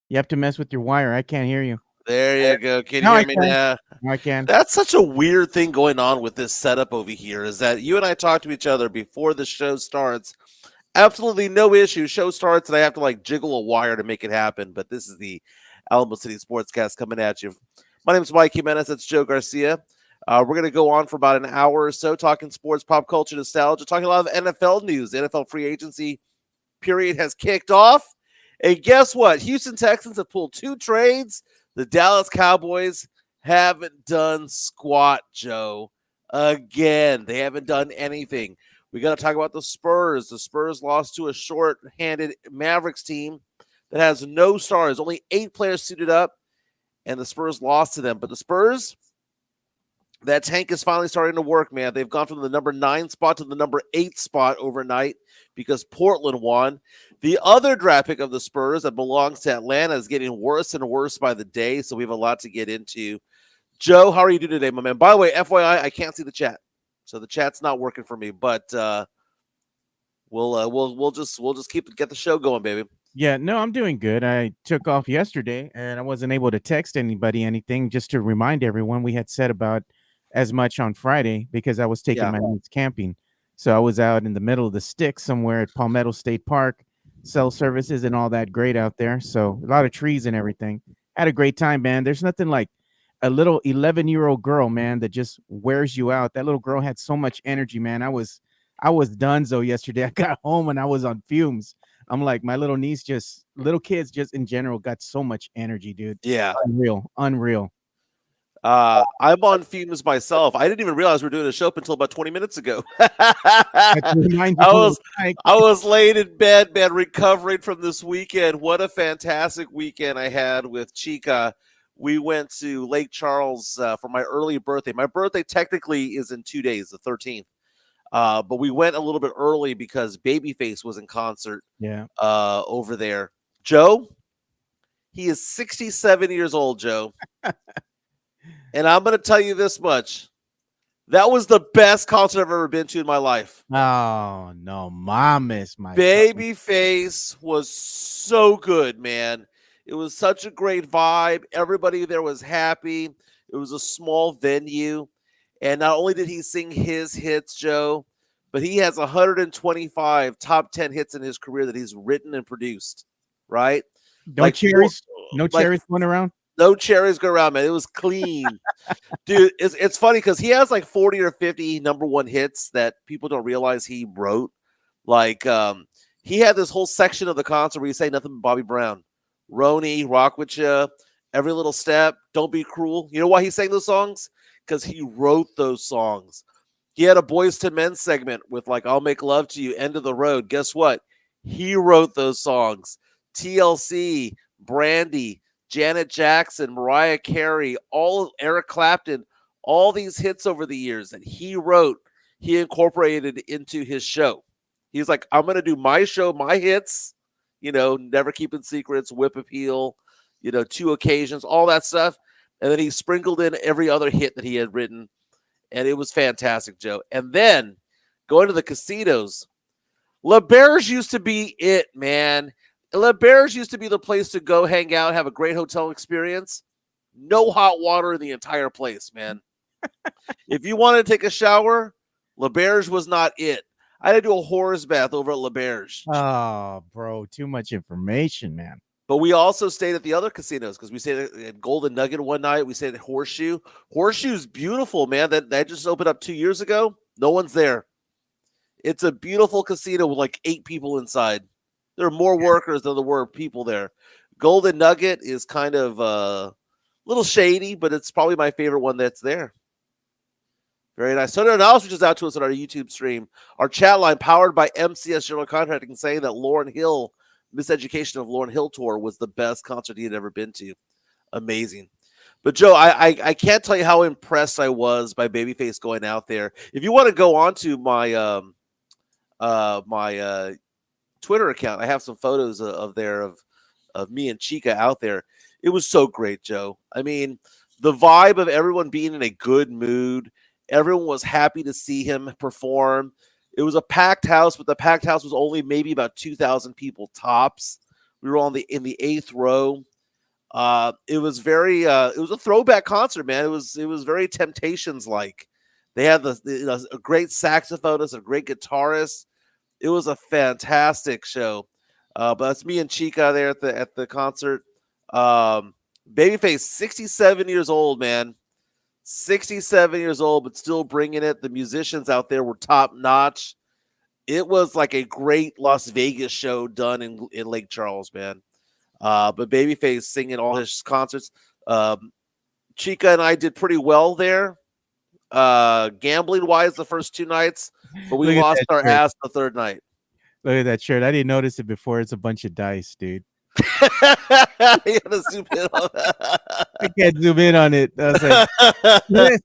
You have to mess with your wire. I can't hear you. There you go. Can you Now I hear me can. now? Now I can. That's such a weird thing going on with this setup over here is that you and I talk to each other before the show starts. Absolutely no issue. Show starts and I have to like jiggle a wire to make it happen. But this is the Alamo City Sportscast coming at you. My name is Mike Jimenez. That's Joe Garcia. We're going to go on for about an hour or so talking sports, pop culture, nostalgia, talking a lot of NFL news. The NFL free agency period has kicked off. And guess what? Houston Texans have pulled 2 trades. The Dallas Cowboys haven't done squat, Joe. Again, they haven't done anything. We got to talk about the Spurs. The Spurs lost to a short-handed Mavericks team that has no stars. Only 8 players suited up, and the Spurs lost to them. But the Spurs, that tank is finally starting to work, man. They've gone from the number 9 spot to the number 8 spot overnight because Portland won. The other draft pick of the Spurs that belongs to Atlanta is getting worse and worse by the day, so we have a lot to get into. Joe, how are you doing today, my man? By the way, FYI, I can't see the chat, so the chat's not working for me. But we'll just get the show going, baby. Yeah, no, I'm doing good. I took off yesterday and I wasn't able to text anybody anything. Just to remind everyone, we had said about as much on Friday because I was taking Yeah, my niece camping. So I was out in the middle of the sticks somewhere at Palmetto State Park, cell services and all that great out there. So a lot of trees and everything. Had a great time, man. There's nothing like a little 11-year-old girl, man, that just wears you out. That little girl had so much energy, man. I was donezo yesterday. I got home and I was on fumes. I'm like, my little niece just little kids just in general got so much energy, dude. yeah. Unreal, unreal. I'm on fumes myself. I didn't even realize we were doing a show up until about 20 minutes ago. Had to I remind you what was it's like. I was laid in bed, man, recovering from this weekend. What a fantastic weekend I had with Chica. We went to Lake Charles for my early birthday. My birthday technically is in 2 days, the 13th. But we went a little bit early because Babyface was in concert Yeah. over there. Joe, he is 67 years old, Joe. And I'm going to tell you this much. That was the best concert I've ever been to in my life. Oh no, mom is my cousin. Babyface was so good, man. It was such a great vibe. Everybody there was happy. It was a small venue. And not only did he sing his hits, Joe, but he has 125 top 10 hits in his career that he's written and produced, right? No Like four, cherries, no like cherries going around. no cherries go around, man. It was clean. Dude, it's funny because he has like 40 or 50 number one hits that people don't realize he wrote. Like, he had this whole section of the concert where he sang nothing but Bobby Brown, Roni, Rock with Ya, Every Little Step, Don't Be Cruel. You know why he sang those songs? Because he wrote those songs. He had a Boys to Men segment with like I'll Make Love to You, End of the Road. Guess what? He wrote those songs. TLC, Brandy, Janet Jackson, Mariah Carey, all Eric Clapton, all these hits over the years that he wrote, he incorporated into his show. He's like, I'm going to do my show, my hits, Never Keeping Secrets, Whip Appeal, Two Occasions, all that stuff. And then he sprinkled in every other hit that he had written. And it was fantastic, Joe. And then going to the casinos, La Berge used to be it, man. La Berge used to be the place to go hang out, have a great hotel experience. No hot water in the entire place, man. If you wanted to take a shower, La Berge was not it. I had to do a horse bath over at La Berge. Oh, bro, too much information, man. But we also stayed at the other casinos because we stayed at Golden Nugget one night. We stayed at Horseshoe. Horseshoe's beautiful, man. That just opened up 2 years ago. No one's there. It's a beautiful casino with like 8 people inside. There are more workers than there were people there. Golden Nugget is kind of a little shady, but it's probably my favorite one that's there. Very nice. So anyone else reaches out to us on our YouTube stream. Our chat line powered by MCS General Contracting saying that Lauryn Hill, Miseducation of Lauryn Hill tour was the best concert he had ever been to. Amazing. But Joe, I can't tell you how impressed I was by Babyface going out there. If you want to go on to my Twitter account, I have some photos of me and Chica out there. It was so great, Joe. I mean, the vibe of everyone being in a good mood. Everyone was happy to see him perform. It was a packed house, but the packed house was only maybe about 2,000 people tops. We were in the 8th row. It was a throwback concert, man. It was very Temptations like. They had a great saxophonist, a great guitarist. It was a fantastic show. But that's me and Chica there at the concert. Um, Babyface, 67 years old, man. 67 years old, but still bringing it. The musicians out there were top notch. It was like a great Las Vegas show done in Lake Charles, man. But Babyface singing all his concerts. Um, Chica and I did pretty well there, gambling wise, the first two nights, but we Look at lost that our shirt. ass the third night. Look at that shirt. I didn't notice it before. It's a bunch of dice, dude. You gotta zoom in on I can't zoom in on it. I was like, "Yes,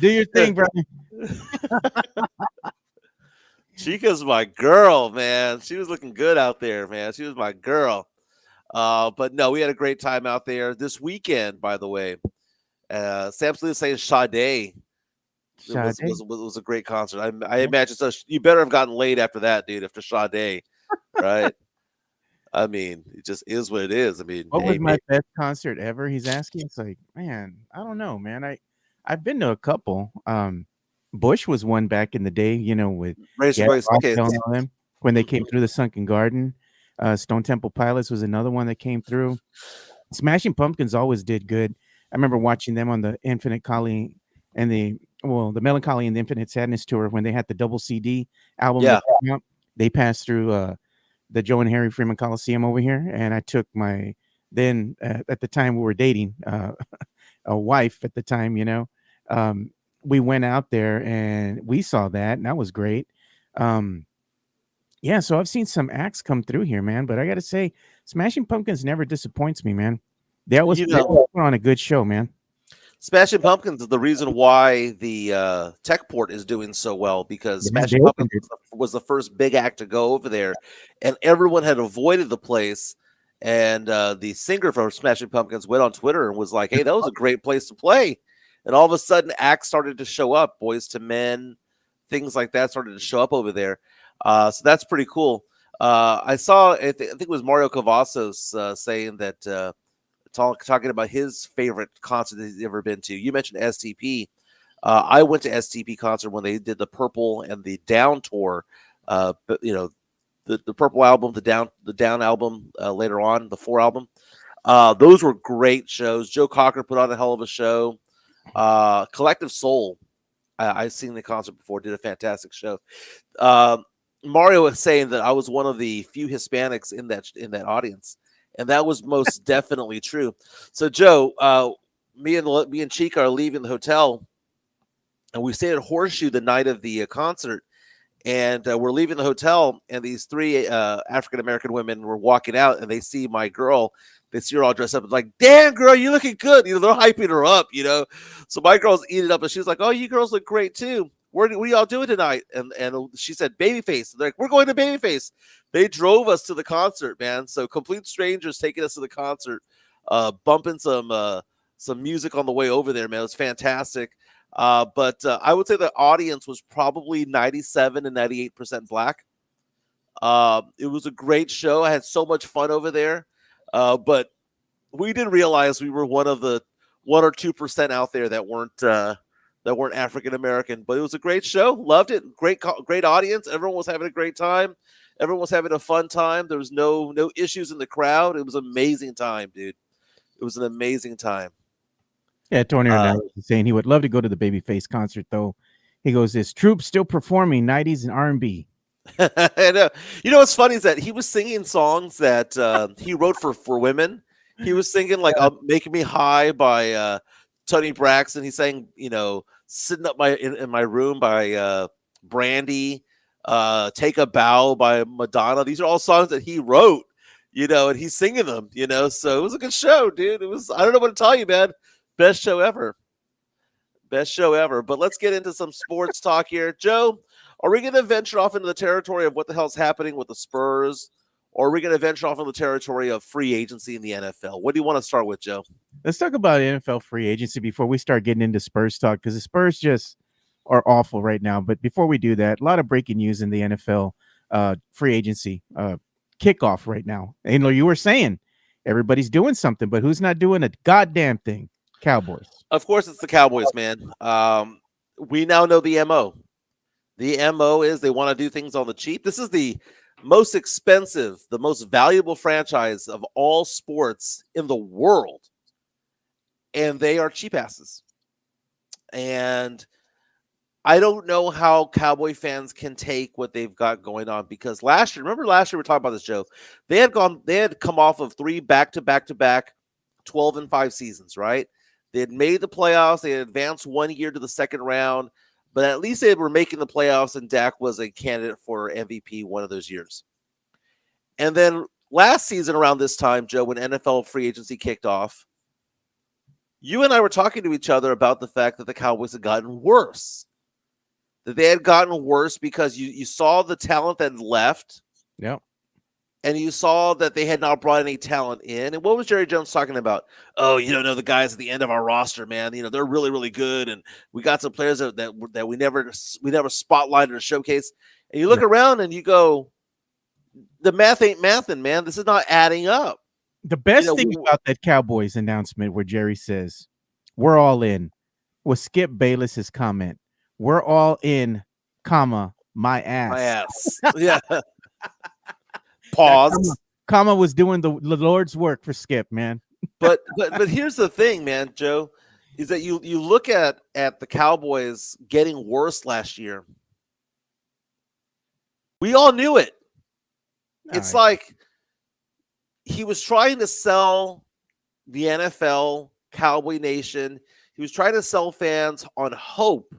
do your thing, bro." Chica's my girl, man. She was looking good out there, man. She was my girl. But no, we had a great time out there this weekend. By the way, Sam Smith saying Sade it was Sade. was was a great concert. I imagine so. You better have gotten laid after that, dude. After Sade, right? I mean, it just is what it is. I mean, What was hey, my best concert ever? He's asking. It's like, man, I don't know, man. I've been to a couple. Bush was one back in the day, with Razor Gary Place. Okay, Rossdale and all them when they came mhm. through the Sunken Garden. Stone Temple Pilots was another one that came through. Smashing Pumpkins always did good. I remember watching them on the Infinite Collie and the Melancholy and the Infinite Sadness tour when they had the double CD album Yeah, that came out. They passed through the Joe and Harry Freeman Coliseum over here, and I took my then at the time we were dating a wife at the time. Um, we went out there and we saw that, and that was great. Um, yeah, so I've seen some acts come through here, man. But I got to say, Smashing Pumpkins never disappoints me, man. you They know, put on a good show, man. Smashing Pumpkins is the reason why the Techport is doing so well because Yeah, they Smashing Pumpkins opened it. was the first big act to go over there, and everyone had avoided the place. And the singer from Smashing Pumpkins went on Twitter and was like, "Hey, that was a great place to play." And all of a sudden, acts started to show up. Boys to Men, things like that started to show up over there. So that's pretty cool. I think it was Mario Cavazos saying that. Talking about his favorite concert that he's ever been to. You mentioned STP. I went to STP concert when they did the Purple and the Down tour. But the Purple album, the Down album later on, the Four album. Those were great shows. Joe Cocker put on a hell of a show. Collective Soul. I've seen the concert before. Did a fantastic show. Um, Mario was saying that I was one of the few Hispanics in that audience, and that was most definitely true. So, Joe, me and Chica are leaving the hotel, and we stayed at Horseshoe the night of the concert, and we're leaving the hotel, and these three African American women were walking out, and they see my girl. They see her all dressed up, and like, "Damn, girl, you looking good." They're hyping her up. So my girl's eating up, and she's like, "Oh, you girls look great too. What are y'all doing tonight?" And she said, "Babyface." They're like, "We're going to Babyface." They drove us to the concert, man. So complete strangers taking us to the concert, bumping some music on the way over there, man. It was fantastic. But I would say the audience was probably 97 and 98% black. It was a great show. I had so much fun over there. But we didn't realize we were one of the 1 or 2% out there that weren't African American. But it was a great show. Loved it. Great audience. Everyone was having a great time. Everyone was having a fun time. There was no issues in the crowd. It was an amazing time, dude. It was an amazing time. Yeah, Tornado Uh, now is saying he would love to go to the Babyface concert, though. He goes, "Is Troop still performing '90s and R&B?" I know. What's funny is that he was singing songs that he wrote for women. He was singing like "Making Me High" by Tony Braxton. He sang, "Sitting Up in My Room" by Brandy. "Take a Bow" by Madonna. These are all songs that he wrote. And he's singing them. So it was a good show, dude. It was. I don't know what to tell you, man. Best show ever. Best show ever. But let's get into some sports talk here. Joe, are we going to venture off into the territory of what the hell's happening with the Spurs? Or are we going to venture off into the territory of free agency in the NFL? What do you want to start with, Joe? Let's talk about NFL free agency before we start getting into Spurs talk, because the Spurs just are awful right now. But before we do that, a lot of breaking news in the NFL free agency kickoff right now. And you were saying Everybody's doing something, but who's not doing a goddamn thing? Cowboys. Of course, it's the Cowboys, man. We now know the MO. The MO is they want to do things on the cheap. This is the most expensive, the most valuable franchise of all sports in the world. And they are cheap asses. And I don't know how Cowboy fans can take what they've got going on because remember last year we were talking about this, Joe. They had come off of 3 back-to-back 12-5 seasons, right? They had made the playoffs, they had advanced 1 year to the second round, but at least they were making the playoffs and Dak was a candidate for MVP one of those years. And then last season around this time, Joe, when NFL free agency kicked off, you and I were talking to each other about the fact that the Cowboys had gotten worse. That they had gotten worse because you saw the talent that left. Yep. And you saw that they had not brought any talent in. And what was Jerry Jones talking about? Oh, you don't know the guys at the end of our roster, man. You know, they're really, really good. And we got some players that we never spotlighted or showcased. And you look around and you go, the math ain't mathin', man. This is not adding up. The best thing about that Cowboys announcement where Jerry says, we're all in, was Skip Bayless's comment. We're all in, comma, my ass. My ass. Yeah. Pause. Comma was doing the Lord's work for Skip, man. But here's the thing, man, Joe, is that you look at the Cowboys getting worse last year. We all knew it. It's like he was trying to sell the NFL, Cowboy Nation. He was trying to sell fans on hope.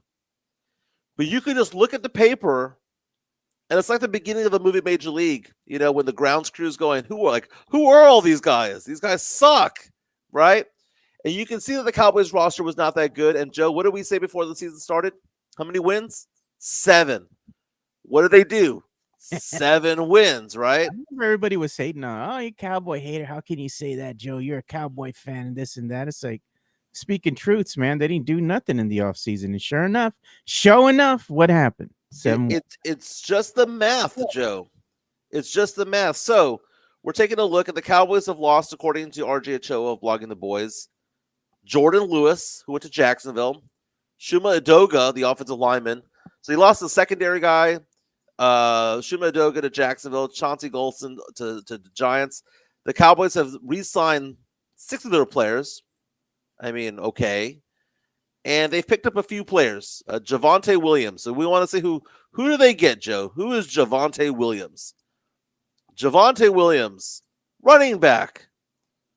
But you could just look at the paper, and it's like the beginning of the movie Major League, you know, when the grounds crew's going, who are all these guys? These guys suck, right? And you can see that the Cowboys roster was not that good. And Joe, what did we say before the season started? How many wins? 7. What did they do? 7 wins, right? Everybody was hating on, oh, you Cowboy hater. How can you say that, Joe? You're a Cowboy fan and this and that. It's like, speaking truths, man. They didn't do nothing in the offseason. And sure enough, what happened? It's just the math, Joe. It's just the math. So we're taking a look at the Cowboys have lost, according to RJ Ochoa of Blogging the Boys, Jordan Lewis, who went to Jacksonville, Shuma Edoga, the offensive lineman. So he lost the secondary guy, Shuma Edoga to Jacksonville, Chauncey Golson to the Giants. The Cowboys have re-signed 6 of their players. I mean, okay. And they've picked up a few players. Javonte Williams. So we want to see who do they get, Joe? Who is Javonte Williams? Javonte Williams, running back,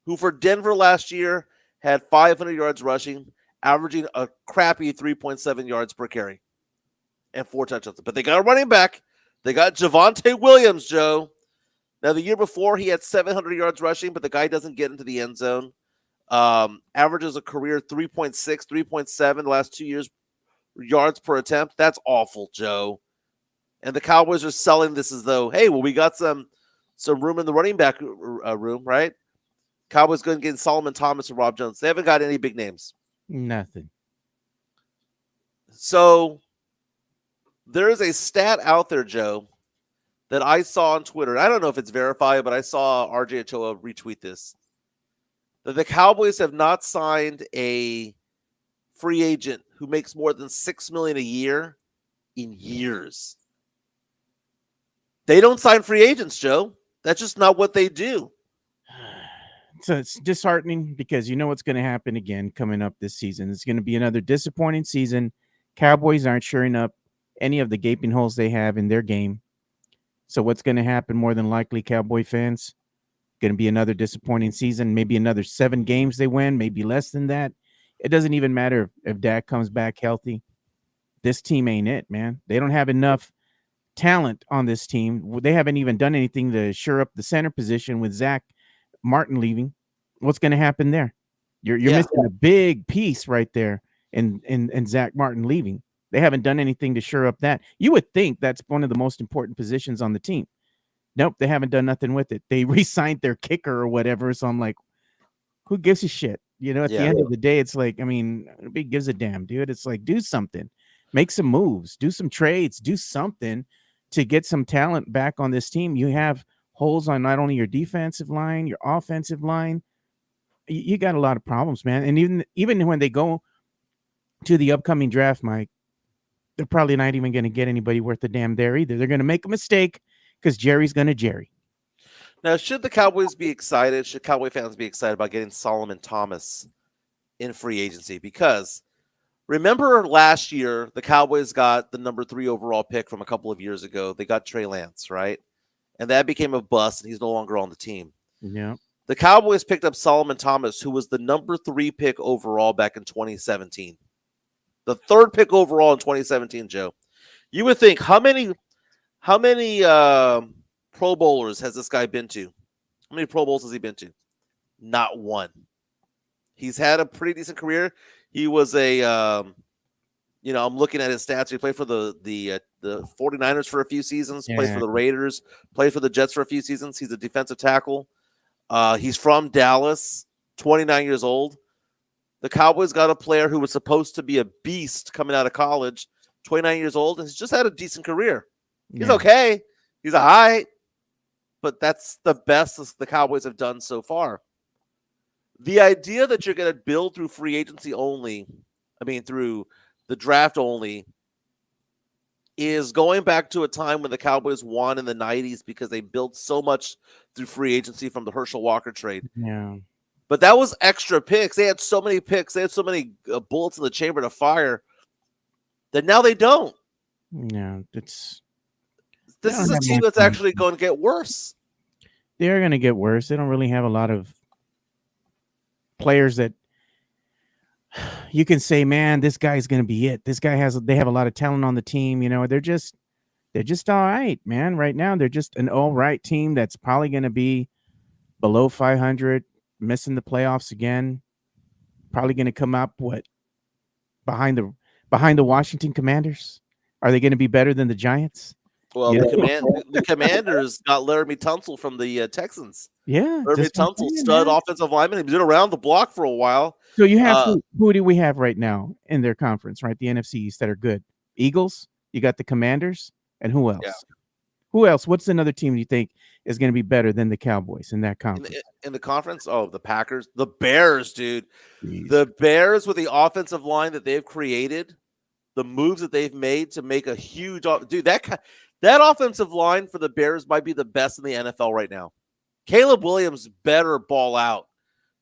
who for Denver last year had 500 yards rushing, averaging a crappy 3.7 yards per carry and 4 touchdowns. But they got a running back. They got Javonte Williams, Joe. Now, the year before, he had 700 yards rushing, but the guy doesn't get into the end zone. Averages a career 3.6, 3.7 the last 2 years yards per attempt. That's awful, Joe. And the Cowboys are selling this as though, hey, well, we got some room in the running back room, right? Cowboys going to get Solomon Thomas and Rob Jones. They haven't got any big names. Nothing. So there is a stat out there, Joe, that I saw on Twitter. I don't know if it's verified, but I saw RJ Ochoa retweet this. That the Cowboys have not signed a free agent who makes more than $6 million a year in years. They don't sign free agents, Joe. That's just not what they do. So it's disheartening because you know what's going to happen again coming up this season. It's going to be another disappointing season. Cowboys aren't shoring up any of the gaping holes they have in their game. So what's going to happen more than likely, Cowboy fans? Going to be another disappointing season, maybe another 7 games they win, maybe less than that. It doesn't even matter if Dak comes back healthy. This team ain't it, man. They don't have enough talent on this team. They haven't even done anything to shore up the center position with Zach Martin leaving. What's going to happen there? You're missing a big piece right there in Zach Martin leaving. They haven't done anything to shore up that. You would think that's one of the most important positions on the team. Nope, they haven't done nothing with it. They re-signed their kicker or whatever. So I'm like, who gives a shit? You know, at the end of the day, it's like, I mean, nobody gives a damn, dude. It's like, do something. Make some moves. Do some trades. Do something to get some talent back on this team. You have holes on not only your defensive line, your offensive line. You got a lot of problems, man. And even when they go to the upcoming draft, Mike, they're probably not even going to get anybody worth a damn there either. They're going to make a mistake because Jerry's going to Jerry. Now, should the Cowboys be excited? Should Cowboy fans be excited about getting Solomon Thomas in free agency? Because remember last year, the Cowboys got the number 3 overall pick from a couple of years ago. They got Trey Lance, right? And that became a bust, and he's no longer on the team. Yeah. The Cowboys picked up Solomon Thomas, who was the number 3 pick overall back in 2017. The 3rd pick overall in 2017, Joe. You would think, how many Pro Bowlers has this guy been to? How many Pro Bowls has he been to? Not one. He's had a pretty decent career. He was I'm looking at his stats. He played for the 49ers for a few seasons, played for the Raiders, played for the Jets for a few seasons. He's a defensive tackle. He's from Dallas, 29 years old. The Cowboys got a player who was supposed to be a beast coming out of college, 29 years old, and he's just had a decent career. He's okay. He's all right. But that's the best the Cowboys have done so far. The idea that you're going to build through free agency only, through the draft only, is going back to a time when the Cowboys won in the 90s because they built so much through free agency from the Herschel Walker trade. Yeah. But that was extra picks. They had so many picks. They had so many bullets in the chamber to fire that now they don't. Yeah, this is a team that's actually going to get worse. They're going to get worse. They don't really have a lot of players that you can say, man, this guy's going to be it. They have a lot of talent on the team. They're just all right, man. Right now, they're just an all right team that's probably going to be below 500, missing the playoffs again. Probably going to come up behind the Washington Commanders. Are they going to be better than the Giants? Well, the Commanders got Laramie Tunsil from the Texans. Yeah, Laramie Tunsil, stud offensive lineman. He's been around the block for a while. So you have who do we have right now in their conference, right? The NFC East that are good. Eagles, you got the Commanders, and who else? Yeah. Who else? What's another team you think is going to be better than the Cowboys in that conference? In the conference? Oh, the Packers. The Bears, dude. Jeez. The Bears with the offensive line that they've created, the moves that they've made to make a huge – dude, that offensive line for the Bears might be the best in the NFL right now. Caleb Williams better ball out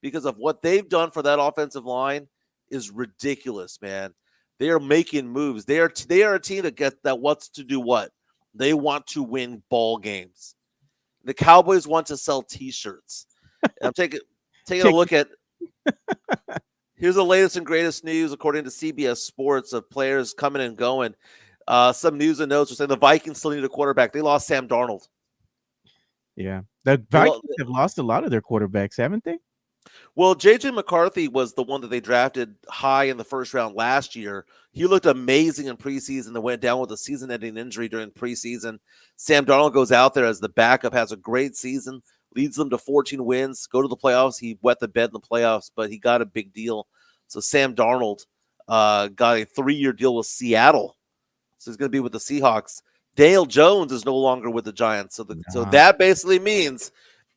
because of what they've done for that offensive line is ridiculous, man. They are making moves. They are a team that wants to do what? They want to win ball games. The Cowboys want to sell T-shirts. I'm taking a look at – here's the latest and greatest news according to CBS Sports of players coming and going. Some news and notes are saying the Vikings still need a quarterback. They lost Sam Darnold. Yeah. The Vikings have lost a lot of their quarterbacks, haven't they? Well, J.J. McCarthy was the one that they drafted high in the first round last year. He looked amazing in preseason and went down with a season-ending injury during preseason. Sam Darnold goes out there as the backup, has a great season, leads them to 14 wins, go to the playoffs. He wet the bed in the playoffs, but he got a big deal. So Sam Darnold got a 3-year deal with Seattle. So he's going to be with the Seahawks. Daniel Jones is no longer with the Giants. So that basically means,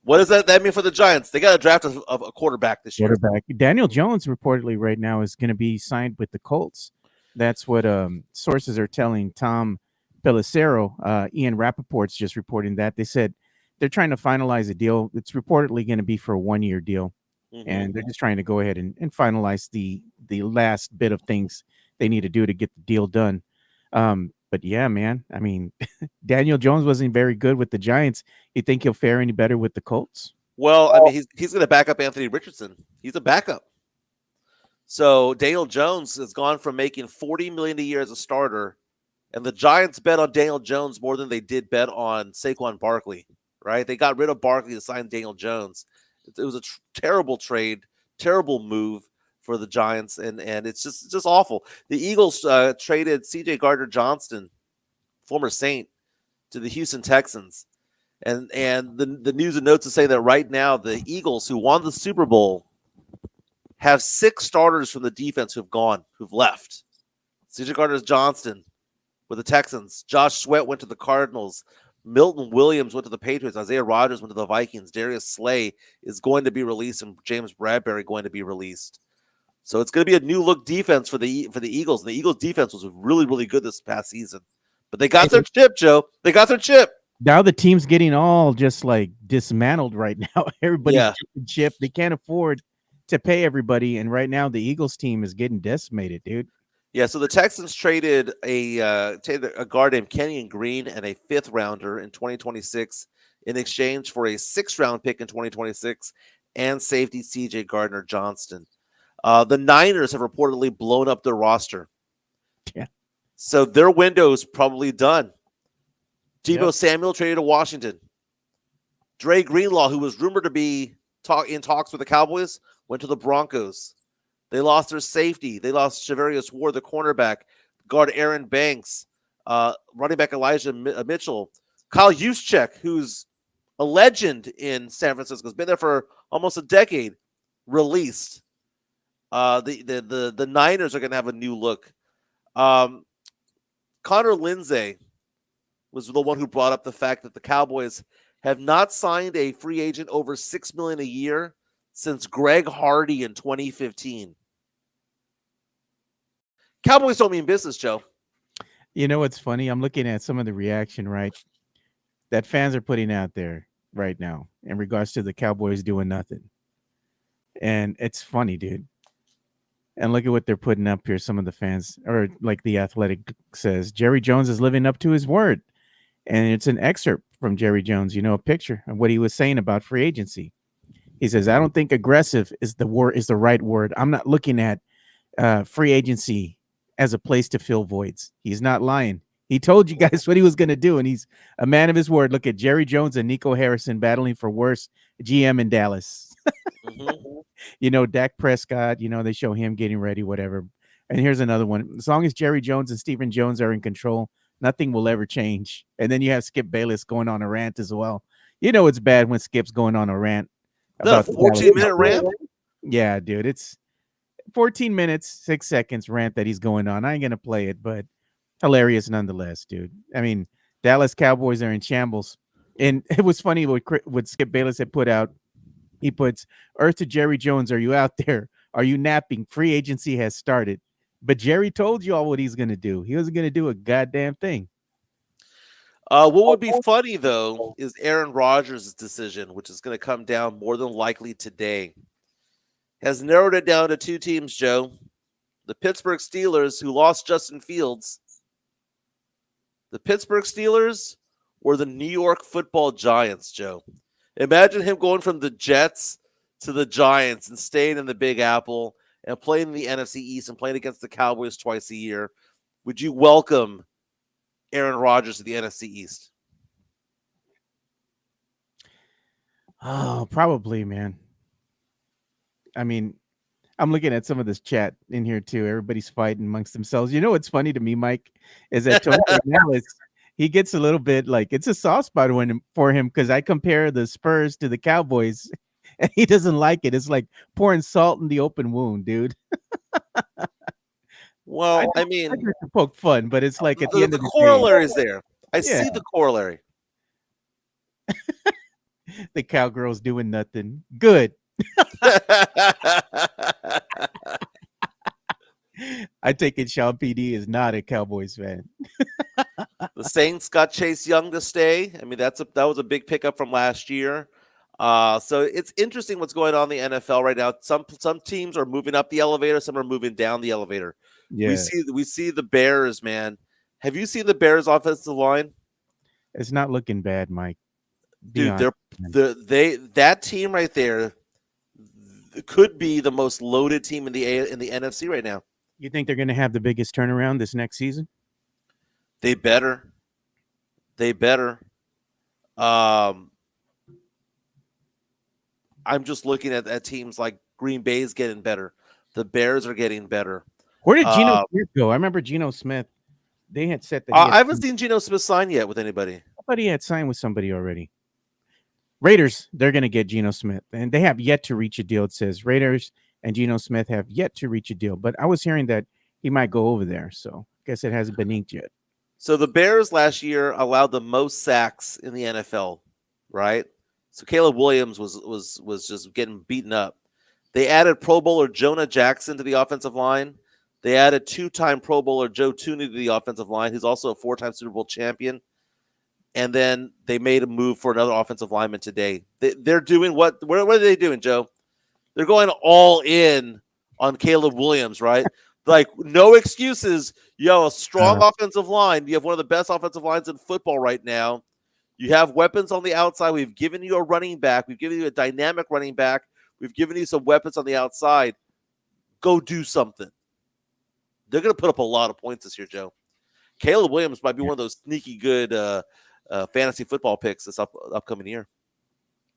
what does that mean for the Giants? They got to draft a quarterback this year. Daniel Jones reportedly right now is going to be signed with the Colts. That's what sources are telling Tom Pelissero. Ian Rappaport's just reporting that. They said they're trying to finalize a deal. It's reportedly going to be for a 1-year deal. Mm-hmm. And they're just trying to go ahead and finalize the last bit of things they need to do to get the deal done. But yeah, man, I mean, Daniel Jones wasn't very good with the Giants. You think he'll fare any better with the Colts? Well, I mean, he's going to back up Anthony Richardson. He's a backup. So Daniel Jones has gone from making $40 million a year as a starter, and the Giants bet on Daniel Jones more than they did bet on Saquon Barkley, right? They got rid of Barkley to sign Daniel Jones. It was a terrible trade, terrible move for the Giants, and it's just awful. The Eagles traded C.J. Gardner-Johnson, former Saint, to the Houston Texans, and the news and notes to say that right now the Eagles, who won the Super Bowl, have 6 starters from the defense who've left. C.J. Gardner-Johnson with the Texans. Josh Sweat went to the Cardinals. Milton Williams went to the Patriots. Isaiah Rodgers went to the Vikings. Darius Slay is going to be released, and James Bradbury going to be released. So it's going to be a new look defense for the Eagles. The Eagles defense was really really good this past season, but they got their And chip, Joe. They got their chip. now the team's getting all just like dismantled right now. Everybody's Yeah, jumping ship. They can't afford to pay everybody, and right now the Eagles team is getting decimated, dude. yeah. So the Texans traded a guard named Kenyon Green and a fifth rounder in 2026 in exchange for a sixth round pick in 2026 and safety C.J. Gardner Johnston. The Niners have reportedly blown up their roster, Yeah. so their window is probably done. Yep. Debo Samuel traded to Washington. Dre Greenlaw, who was rumored to be in talks with the Cowboys, went to the Broncos. They lost their safety. They lost Shavarius Ward, the cornerback, guard Aaron Banks, running back Elijah Mitchell, Kyle Juszczyk, who's a legend in San Francisco, has been there for almost a decade, released. The Niners are going to have a new look. Connor Lindsay was the one who brought up the fact that the Cowboys have not signed a free agent over $6 million a year since Greg Hardy in 2015. Cowboys don't mean business, Joe. You know what's funny? I'm looking at some of the reaction, right, that fans are putting out there right now in regards to the Cowboys doing nothing. And it's funny, dude. And look at what they're putting up here. Some of the fans, or like the Athletic says, Jerry Jones is living up to his word. And it's an excerpt from Jerry Jones, a picture of what he was saying about free agency. He says, I don't think aggressive is the right word. I'm not looking at free agency as a place to fill voids. He's not lying. He told you guys what he was going to do, and he's a man of his word. Look at Jerry Jones and Nico Harrison battling for worst GM in Dallas. Dak Prescott, they show him getting ready, whatever. And here's another one. As long as Jerry Jones and Stephen Jones are in control, nothing will ever change. And then you have Skip Bayless going on a rant as well. It's bad when Skip's going on a rant That about a the Dallas 14-minute Cowboys. rant? Yeah, dude. It's 14 minutes, 6 seconds rant that he's going on. I ain't going to play it, but hilarious nonetheless, dude. I mean, Dallas Cowboys are in shambles. And it was funny what Skip Bayless had put out. He puts, Earth to Jerry Jones, are you out there? Are you napping? Free agency has started. But Jerry told you all what he's going to do. He wasn't going to do a goddamn thing. What would be funny, though, is Aaron Rodgers' decision, which is going to come down more than likely today, has narrowed it down to two teams, Joe. The Pittsburgh Steelers, who lost Justin Fields. The Pittsburgh Steelers or the New York Football Giants, Joe. Imagine him going from the Jets to the Giants and staying in the Big Apple and playing in the NFC East and playing against the Cowboys twice a year. Would you welcome Aaron Rodgers to the NFC East? Oh, probably, man. I mean, I'm looking at some of this chat in here too. Everybody's fighting amongst themselves. You know what's funny to me, Mike, is that Tony Gonzalez, he gets a little bit like it's a soft spot for him because I compare the Spurs to the Cowboys, and he doesn't like it. It's like pouring salt in the open wound, dude. Well, I I mean, like to poke fun, but it's like at the end the of the day, corollary is there. I yeah, see the corollary. the cowgirls doing nothing. Good. I take it Sean PD is not a Cowboys fan. The Saints got Chase Young to stay. I mean, that was a big pickup from last year. So it's interesting what's going on in the NFL right now. Some teams are moving up the elevator, some are moving down the elevator. We Yeah, see the Bears, man. Have you seen the Bears offensive line? it's not looking bad, Mike. Be Dude, honest. Man. that team right there could be the most loaded team in the NFC right now. You think they're going to have the biggest turnaround this next season? They better. They better. I'm just looking at teams like Green Bay's getting better. The Bears are getting better. Where did Geno Smith go? I remember Geno Smith. They had said that I haven't seen Geno Smith sign yet with anybody. I thought he had signed with somebody already. Raiders, they're going to get Geno Smith, and they have yet to reach a deal. It says Raiders and Geno Smith have yet to reach a deal, but I was hearing that he might go over there, so I guess it hasn't been inked yet. So the Bears last year allowed the most sacks in the NFL, right? So Caleb Williams was just getting beaten up. They added Pro Bowler Jonah Jackson to the offensive line. They added two-time Pro Bowler Joe Tooney to the offensive line. He's also a four-time Super Bowl champion. And then they made a move for another offensive lineman today. They're doing what? What are they doing, Joe? They're going all in on Caleb Williams, right? Like, no excuses. You have a strong Uh, offensive line. You have one of the best offensive lines in football right now. You have weapons on the outside. We've given you a running back. We've given you a dynamic running back. We've given you some weapons on the outside. Go do something. They're going to put up a lot of points this year, Joe. Caleb Williams might be yeah. one of those sneaky good fantasy football picks this upcoming year.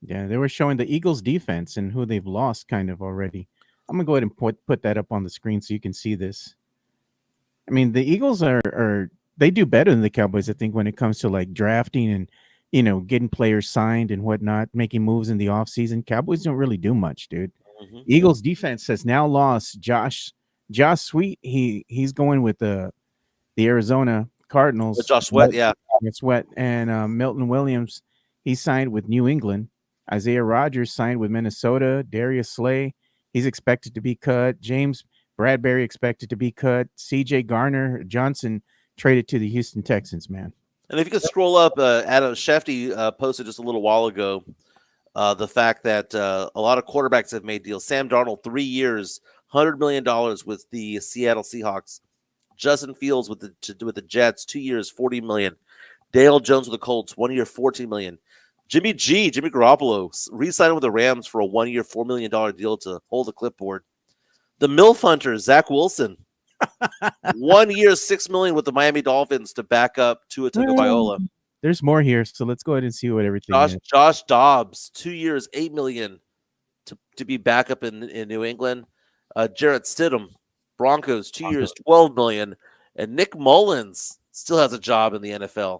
Yeah, they were showing the Eagles defense and who they've lost kind of already. I'm gonna go ahead and put that up on the screen so you can see this. I mean, the Eagles are they do better than the Cowboys, I think, when it comes to like drafting and getting players signed and whatnot, making moves in the offseason. Cowboys don't really do much, dude. Mm-hmm. Eagles defense has now lost Josh Sweet. He's going with the Arizona With Cardinals. Josh Sweat, yeah. Sweat and Milton Williams. He signed with New England. Isaiah Rogers signed with Minnesota. Darius Slay, he's expected to be cut. James Bradbury expected to be cut. C.J. Garner Johnson traded to the Houston Texans. Man, And if you could scroll up, Adam Shefty posted just a little while ago the fact that a lot of quarterbacks have made deals. Sam Darnold, 3 years, $100 million with the Seattle Seahawks. Justin Fields with the Jets, 2 years, $40 million. Dale Jones with the Colts, 1 year, $14 million. Jimmy Garoppolo, re-signed with the Rams for a 1 year, $4 million deal to hold the clipboard. The MILF Hunter, Zach Wilson, 1 year, $6 million with the Miami Dolphins to back up Tua Tagovailoa. there's more here, so let's go ahead and see what everything is. Josh Dobbs, 2 years, $8 million to be back up in New England. Jarrett Stidham, Broncos, 2 years, $12 million. And Nick Mullins still has a job in the NFL,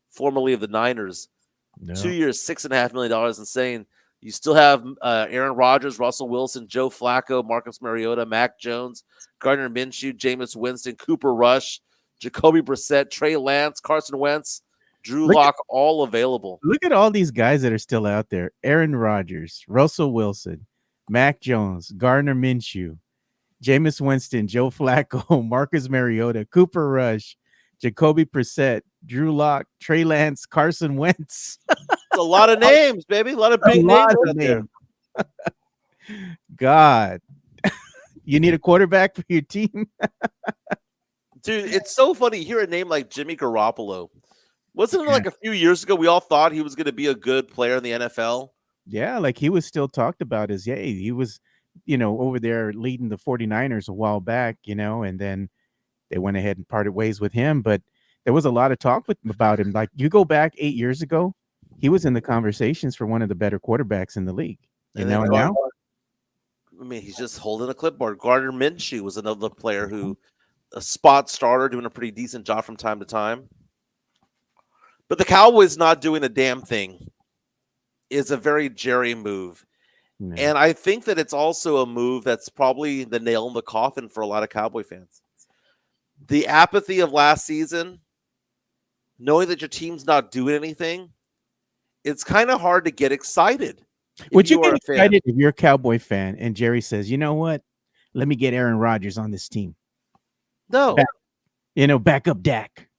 formerly of the Niners. No. 2 years, $6.5 million. Insane. You still have Aaron Rodgers, Russell Wilson, Joe Flacco, Marcus Mariota, Mac Jones, Gardner Minshew, Jameis Winston, Cooper Rush, Jacoby Brissett, Trey Lance, Carson Wentz, Drew Lock, all available. Look at all these guys that are still out there. Aaron Rodgers, Russell Wilson, Mac Jones, Gardner Minshew, Jameis Winston, Joe Flacco, Marcus Mariota, Cooper Rush, Jacoby Brissett, Drew Lock, Trey Lance, Carson Wentz. It's a lot of names, baby. A lot of big names out there. God. You need a quarterback for your team? Dude, it's so funny. You hear a name like Jimmy Garoppolo. Wasn't it like a few years ago we all thought he was going to be a good player in the NFL? Yeah, like he was still talked about as, he was, over there leading the 49ers a while back, and then they went ahead and parted ways with him. But there was a lot of talk about him. Like you go back 8 years ago, he was in the conversations for one of the better quarterbacks in the league. And now, I mean, he's just holding a clipboard. Gardner Minshew was another player who a spot starter, doing a pretty decent job from time to time. But the Cowboys not doing a damn thing is a very Jerry move. no. And I think that it's also a move that's probably the nail in the coffin for a lot of Cowboy fans. The apathy of last season, knowing that your team's not doing anything, it's kind of hard to get excited. Would you get excited if you're a Cowboy fan and Jerry says, you know what? Let me get Aaron Rodgers on this team. No. Back up Dak.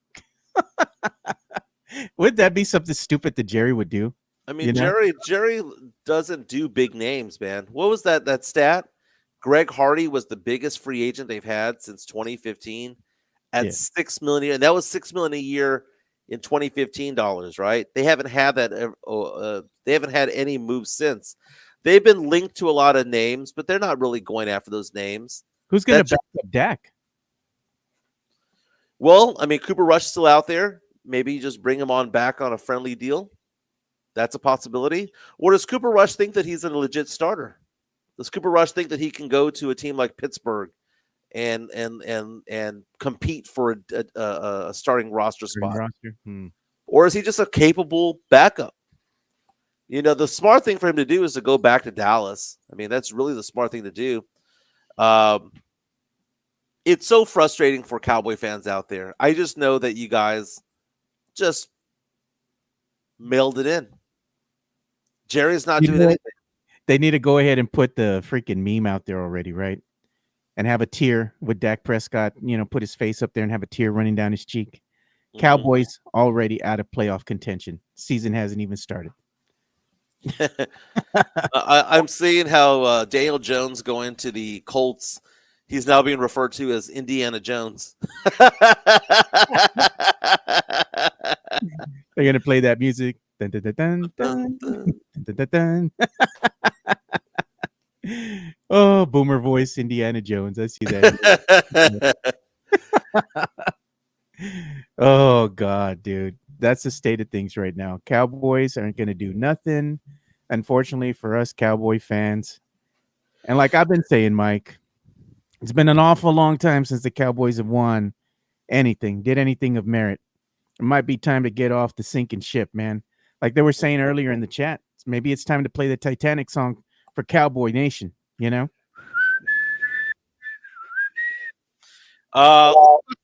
Would that be something stupid that Jerry would do? I mean, Jerry doesn't do big names, man. What was that stat? Greg Hardy was the biggest free agent they've had since 2015 at $6 million, and that was $6 million a year in 2015 dollars, right? They haven't had that. They haven't had any moves since. They've been linked to a lot of names, but they're not really going after those names. Who's going to back up Dak? Well, I mean, Cooper Rush is still out there. Maybe you just bring him on back on a friendly deal. That's a possibility. Or does Cooper Rush think that he's a legit starter? Does Cooper Rush think that he can go to a team like Pittsburgh and compete for a starting roster spot? Or is he just a capable backup? The smart thing for him to do is to go back to Dallas. I mean, that's really the smart thing to do. It's so frustrating for Cowboy fans out there. I just know that you guys just mailed it in. Jerry's not You doing know what? anything. They need to go ahead and put the freaking meme out there already, right? And have a tear with Dak Prescott, put his face up there and have a tear running down his cheek. Mm-hmm. Cowboys already out of playoff contention. Season hasn't even started. I'm seeing how Daniel Jones going to the Colts. He's now being referred to as Indiana Jones. They're gonna play that music. Dun, dun, dun, dun, dun, dun, dun, dun. Oh, boomer voice, Indiana Jones. I see that. Oh God, dude, that's the state of things right now. Cowboys aren't gonna do nothing, unfortunately for us Cowboy fans. And like I've been saying, Mike, it's been an awful long time since the Cowboys have won anything, did anything of merit. It might be time to get off the sinking ship, man. Like they were saying earlier in the chat, maybe it's time to play the Titanic song for Cowboy Nation, you know? Uh,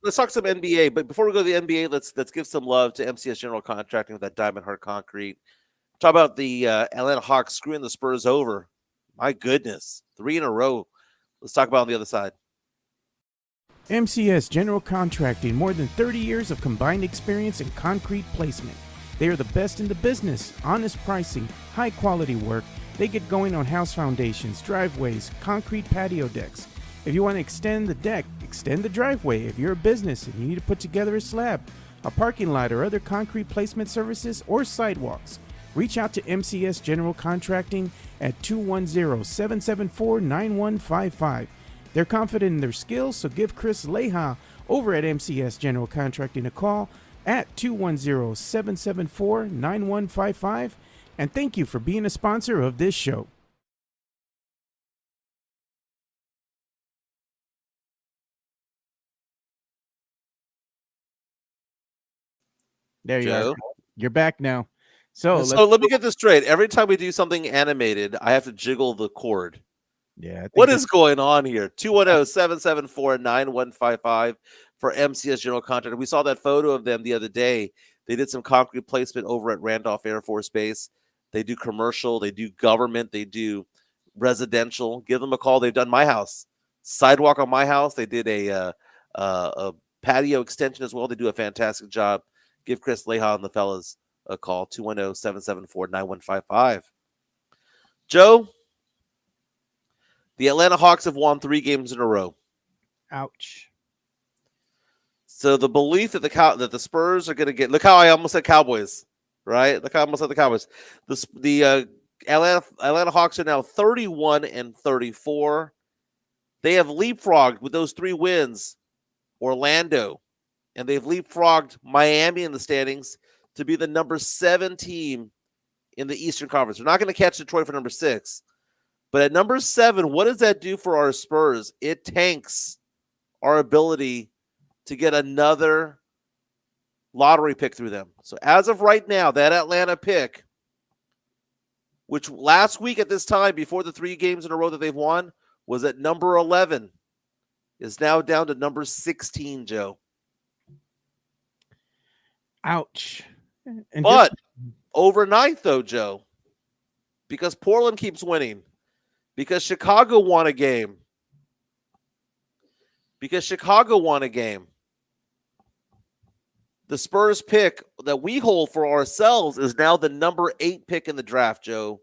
let's talk some NBA. But before we go to the NBA, let's give some love to MCS General Contracting with that Diamond Heart Concrete. Talk about the Atlanta Hawks screwing the Spurs over. My goodness, 3 in a row. Let's talk about it on the other side. MCS General Contracting, more than 30 years of combined experience in concrete placement. They are the best in the business, honest pricing, high quality work. They get going on house foundations, driveways, concrete patio decks. If you want to extend the deck, extend the driveway. If you're a business and you need to put together a slab, a parking lot, or other concrete placement services or sidewalks, reach out to MCS General Contracting at 210-774-9155. They're confident in their skills, so give Chris Leha over at MCS General Contracting a call at 210-774-9155. And thank you for being a sponsor of this show. There you are. Joe. You're back now. So So let's. let me get this straight. Every time we do something animated, I have to jiggle the cord. Yeah, I What think that's is going on here? 210-774-9155 for MCS General Contractor. We saw that photo of them the other day. They did some concrete placement over at Randolph Air Force Base. They do commercial, they do government, they do residential. Give them a call. They've done my house, sidewalk on my house. They did a patio extension as well. They do a fantastic job. Give Chris Leha and the fellas a call, 210-774-9155. Joe, the Atlanta Hawks have won 3 games in a row. ouch. So the belief that the Spurs are going to get, look how I almost said Cowboys, right? Look how I almost said the Cowboys. The Atlanta Hawks are now 31-34. They have leapfrogged with those 3 wins Orlando, and they've leapfrogged Miami in the standings to be the number 7 team in the Eastern Conference. We're not going to catch Detroit for number 6. But at number 7, what does that do for our Spurs? It tanks our ability to get another lottery pick through them. So as of right now, that Atlanta pick, which last week at this time, before the 3 games in a row that they've won, was at number 11, is now down to number 16, Joe. Ouch. And But overnight, though, Joe, because Portland keeps winning, because Chicago won a game, the Spurs pick that we hold for ourselves is now the number 8 pick in the draft, Joe.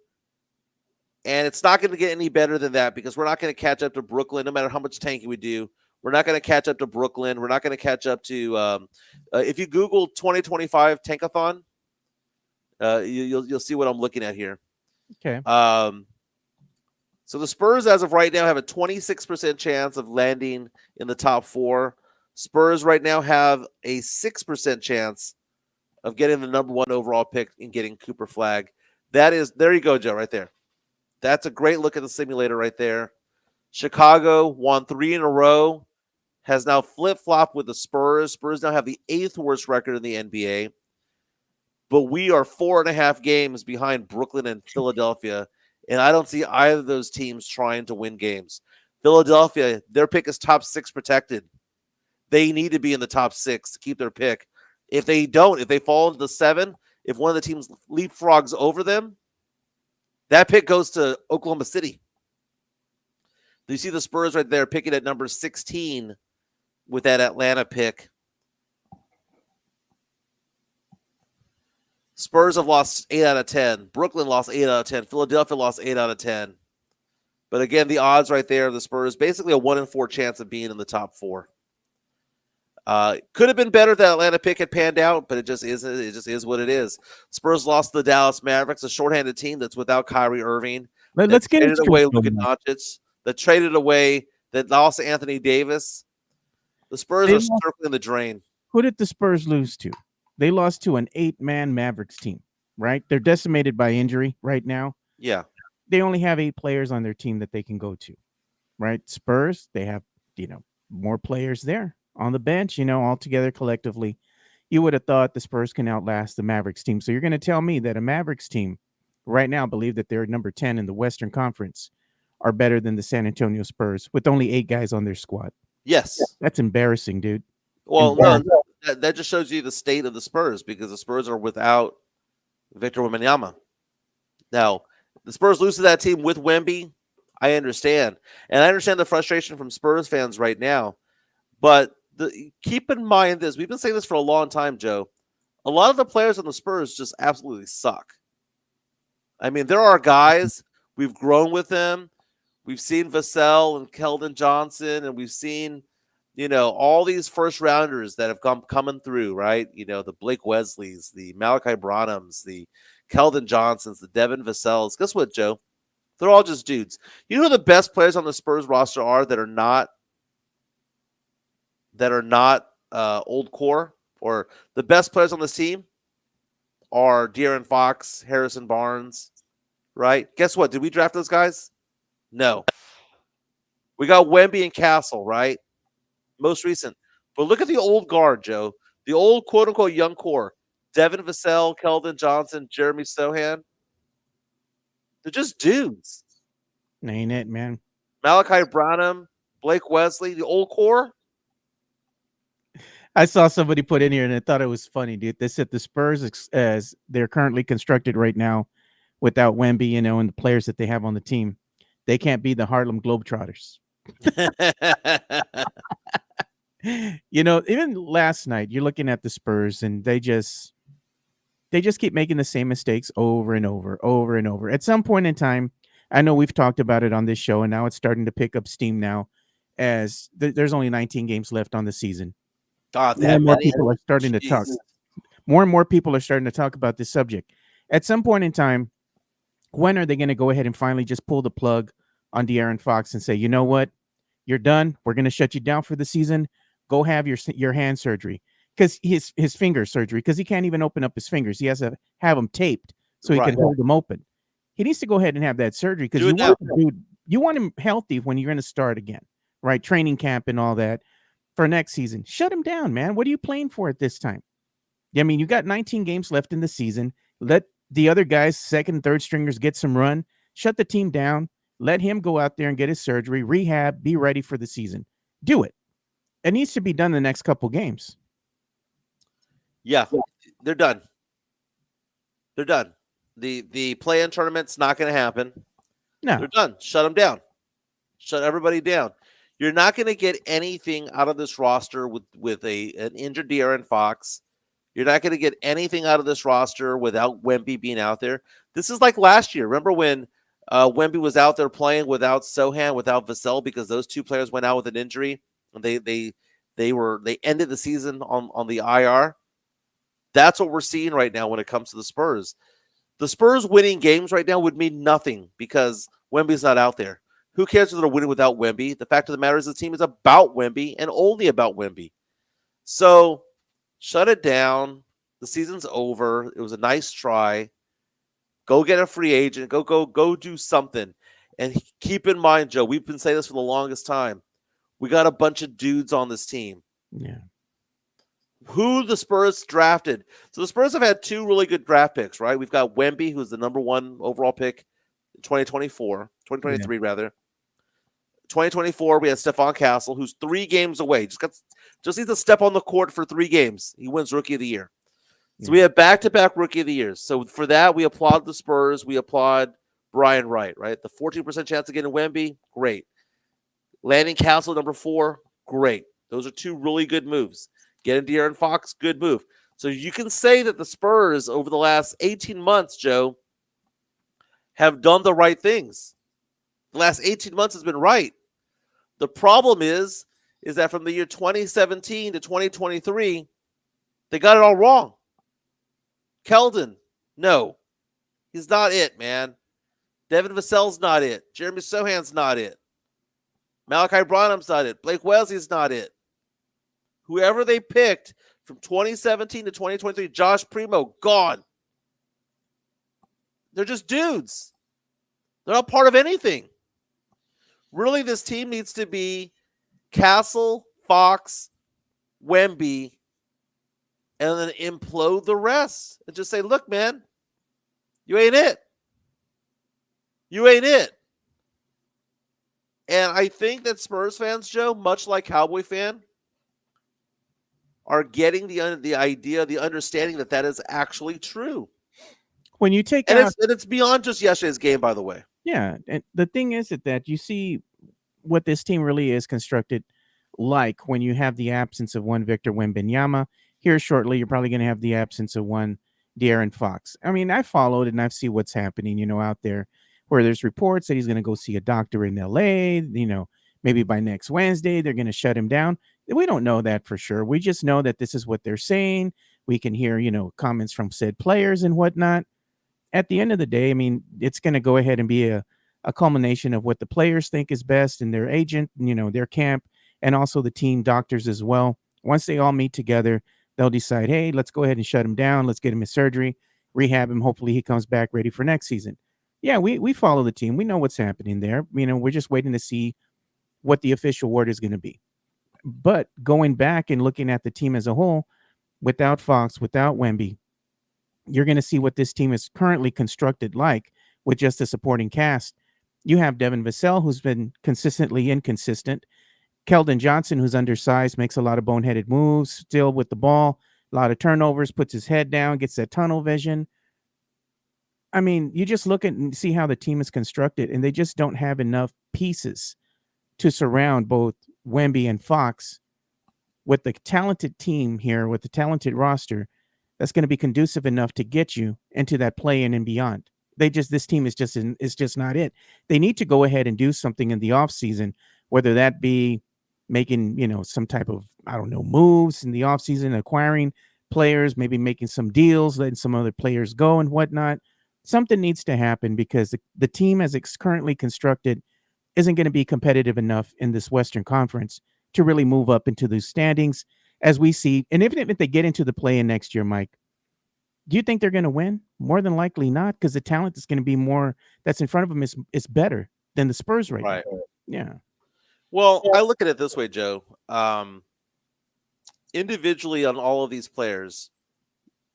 And it's not going to get any better than that because we're not going to catch up to Brooklyn no matter how much tanking we do. We're not going to catch up to Brooklyn. We're not going to catch up to if you Google 2025 Tankathon, you'll see what I'm looking at here. okay. So the Spurs, as of right now, have a 26% chance of landing in the top 4. Spurs right now have a 6% chance of getting the number 1 overall pick and getting Cooper Flag. There you go, Joe, right there. That's a great look at the simulator right there. Chicago won 3 in a row, has now flip-flopped with the Spurs. Spurs now have the 8th worst record in the NBA. But we are 4.5 games behind Brooklyn and Philadelphia, and I don't see either of those teams trying to win games. Philadelphia, their pick is top 6 protected. They need to be in the top 6 to keep their pick. If they don't, if they fall into the 7, if one of the teams leapfrogs over them, that pick goes to Oklahoma City. You see the Spurs right there picking at number 16 with that Atlanta pick. Spurs have lost 8 out of 10. Brooklyn lost 8 out of 10. Philadelphia lost 8 out of 10. But again, the odds right there of the Spurs, basically a 1 in 4 chance of being in the top 4. Could have been better if that Atlanta pick had panned out, but it just isn't. It just is what it is. Spurs lost to the Dallas Mavericks, a shorthanded team that's without Kyrie Irving. Let's get Traded into away it. Luka Doncic. That traded away, that lost Anthony Davis. The Spurs are circling the drain. Who did the Spurs lose to? They lost to an 8-man Mavericks team, right? They're decimated by injury right now. Yeah. They only have 8 players on their team that they can go to, right? Spurs, they have, more players there on the bench, all together collectively. You would have thought the Spurs can outlast the Mavericks team. So you're going to tell me that a Mavericks team right now believe that they're number 10 in the Western Conference are better than the San Antonio Spurs with only 8 guys on their squad. Yes. That's embarrassing, dude. Well, no, that just shows you the state of the Spurs because the Spurs are without Victor Wembanyama. Now, the Spurs lose to that team with Wemby. I understand. And I understand the frustration from Spurs fans right now. But keep in mind this. We've been saying this for a long time, Joe. A lot of the players on the Spurs just absolutely suck. I mean, there are guys, we've grown with them. We've seen Vassell and Keldon Johnson, and we've seen, all these first rounders that have coming through, right? The Blake Wesleys, the Malachi Branhams, the Keldon Johnsons, the Devin Vassells. Guess what, Joe? They're all just dudes. You know who the best players on the Spurs roster are that are not old core, or the best players on this team are De'Aaron Fox, Harrison Barnes, right? Guess what? Did we draft those guys? No. We got Wemby and Castle, right? Most recent. But look at the old guard, Joe. The old quote-unquote young core. Devin Vassell, Keldon Johnson, Jeremy Sohan. They're just dudes. Ain't it, man? Malachi Branham, Blake Wesley, the old core. I saw somebody put in here and I thought it was funny, dude. They said the Spurs, as they're currently constructed right now, without Wemby, and the players that they have on the team, they can't be the Harlem Globetrotters. Even last night, you're looking at the Spurs and they just keep making the same mistakes over and over. At some point in time, I know we've talked about it on this show, and now it's starting to pick up steam now as there's only 19 games left on the season. God, more and more people are starting to talk. More and more people are starting to talk about this subject. At some point in time, when are they going to go ahead and finally just pull the plug on De'Aaron Fox and say, you know what? You're done. We're going to shut you down for the season. Go have your hand surgery, because his finger surgery, because he can't even open up his fingers. He has to have them taped so he can hold them open. He needs to go ahead and have that surgery because you want him healthy when you're going to start again, right? Training camp and all that for next season. Shut him down, man. What are you playing for at this time? I mean, you got 19 games left in the season. Let the other guys, second and third stringers, get some run. Shut the team down. Let him go out there and get his surgery, rehab, be ready for the season. Do it. It needs to be done the next couple games. Yeah, they're done. They're done. The play-in tournament's not going to happen. No. They're done. Shut them down. Shut everybody down. You're not going to get anything out of this roster with an injured De'Aaron Fox. You're not going to get anything out of this roster without Wemby being out there. This is like last year. Remember when Wemby was out there playing without Sohan, without Vassell, because those two players went out with an injury. They ended the season on the IR. That's what we're seeing right now when it comes to the Spurs. The Spurs winning games right now would mean nothing because Wemby's not out there. Who cares if they're winning without Wemby? The fact of the matter is the team is about Wemby and only about Wemby. So shut it down. The season's over. It was a nice try. Go get a free agent. Go do something. And keep in mind, Joe, we've been saying this for the longest time. We got a bunch of dudes on this team. Yeah. Who the Spurs drafted. So the Spurs have had 2 really good draft picks, right? We've got Wemby, who's the number 1 overall pick in 2023 rather. 2024, we had Stephon Castle, who's 3 games away. Just needs to step on the court for 3 games. He wins Rookie of the Year. So we Yeah. have back-to-back Rookie of the Years. So for that, we applaud the Spurs. We applaud Brian Wright, right? The 14% chance of getting Wemby, great. Landing Castle number 4, great. Those are 2 really good moves. Getting De'Aaron Fox, good move. So you can say that the Spurs over the last 18 months, Joe, have done the right things. The last 18 months has been right. The problem is that from the year 2017 to 2023, they got it all wrong. Keldon, no. He's not it, man. Devin Vassell's not it. Jeremy Sohan's not it. Malachi Branham's not it. Blake Wesley's not it. Whoever they picked from 2017 to 2023, Josh Primo, gone. They're just dudes. They're not part of anything. Really, this team needs to be Castle, Fox, Wemby, and then implode the rest and just say, look, man, you ain't it. You ain't it. And I think that Spurs fans, Joe, much like Cowboy fan, are getting the idea, the understanding that is actually true. When you take And out, it's beyond just yesterday's game, by the way. yeah, and the thing is that you see what this team really is constructed like when you have the absence of one Victor Wembanyama. Here shortly, you're probably going to have the absence of one De'Aaron Fox. I mean, I followed and I've seen what's happening, out there where there's reports that he's going to go see a doctor in LA, maybe by next Wednesday, they're going to shut him down. We don't know that for sure. We just know that this is what they're saying. We can hear, comments from said players and whatnot. At the end of the day, I mean, it's going to go ahead and be a culmination of what the players think is best and their agent, their camp, and also the team doctors as well. Once they all meet together, they'll decide, hey, let's go ahead and shut him down. Let's get him his surgery, rehab him. Hopefully he comes back ready for next season. Yeah, we follow the team. We know what's happening there. We're just waiting to see what the official word is going to be. But going back and looking at the team as a whole, without Fox, without Wemby, you're going to see what this team is currently constructed like with just a supporting cast. You have Devin Vassell, who's been consistently inconsistent. Keldon Johnson, who's undersized, makes a lot of boneheaded moves, still with the ball, a lot of turnovers, puts his head down, gets that tunnel vision. I mean, you just look at and see how the team is constructed, and they just don't have enough pieces to surround both Wemby and Fox with the talented team here, with the talented roster that's going to be conducive enough to get you into that play-in and beyond. This team is just not it. They need to go ahead and do something in the offseason, whether that be making, some type of, I don't know, moves in the offseason, acquiring players, maybe making some deals, letting some other players go and whatnot. Something needs to happen because the team as it's currently constructed isn't going to be competitive enough in this Western Conference to really move up into the standings as we see. And even if they get into the play-in next year, Mike, do you think they're going to win? More than likely not, because the talent is going to be more that's in front of them is better than the Spurs right now. Right. Yeah. Well, I look at it this way, Joe. Individually on all of these players,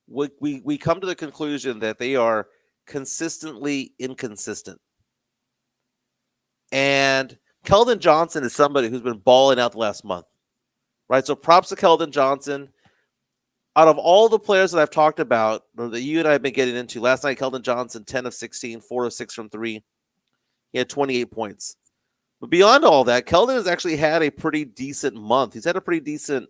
we come to the conclusion that they are consistently inconsistent. And Keldon Johnson is somebody who's been balling out the last month, right? So props to Keldon Johnson. Out of all the players that I've talked about, or that you and I have been getting into, last night, Keldon Johnson, 10 of 16, 4 of 6 from 3. He had 28 points. But beyond all that, Keldon has actually had a pretty decent month. He's had a pretty decent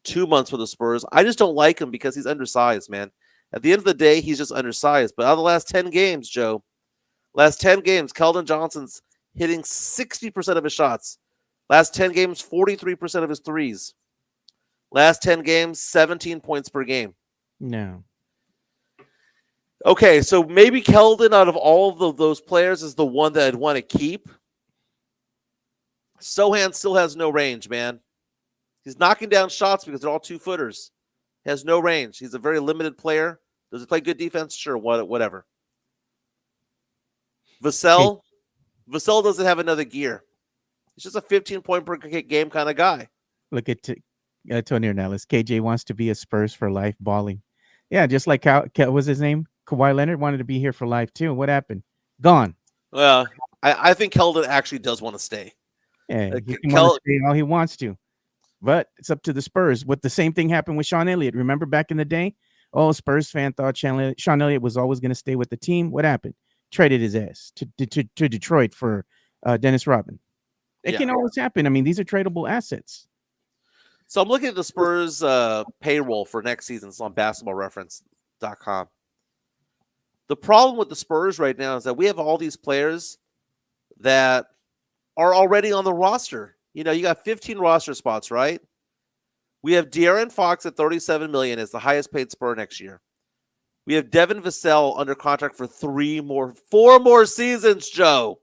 2 months for the Spurs. I just don't like him because he's undersized, man. At the end of the day, he's just undersized. But out of the last 10 games, Joe, Keldon Johnson's hitting 60% of his shots. Last 10 games, 43% of his threes. Last 10 games, 17 points per game. No. Okay, so maybe Keldon, out of all of those players, is the one that I'd want to keep. Sohan still has no range, man. He's knocking down shots because they're all 2-footers. He has no range. He's a very limited player. Does he play good defense? Sure, whatever. Vassell doesn't have another gear. He's just a 15-point per game kind of guy. Look at Tony Ornelas. KJ wants to be a Spurs for life balling. Yeah, just like what was his name? Kawhi Leonard wanted to be here for life too. What happened? Gone. Well, I think Keldon actually does want to stay. Yeah, Uh, he K- can want to Kel, stay all he wants to, but it's up to the Spurs. What the same thing happened with Sean Elliott. Remember back in the day? Oh, Spurs fan thought Sean Elliott was always going to stay with the team. What happened? Traded his ass to Detroit for Dennis Rodman. It yeah. can always happen. I mean, these are tradable assets. So I'm looking at the Spurs payroll for next season. It's on basketballreference.com. The problem with the Spurs right now is that we have all these players that are already on the roster. You got 15 roster spots, right? We have De'Aaron Fox at 37 million as the highest paid Spur next year. We have Devin Vassell under contract for 4 more seasons, Joe.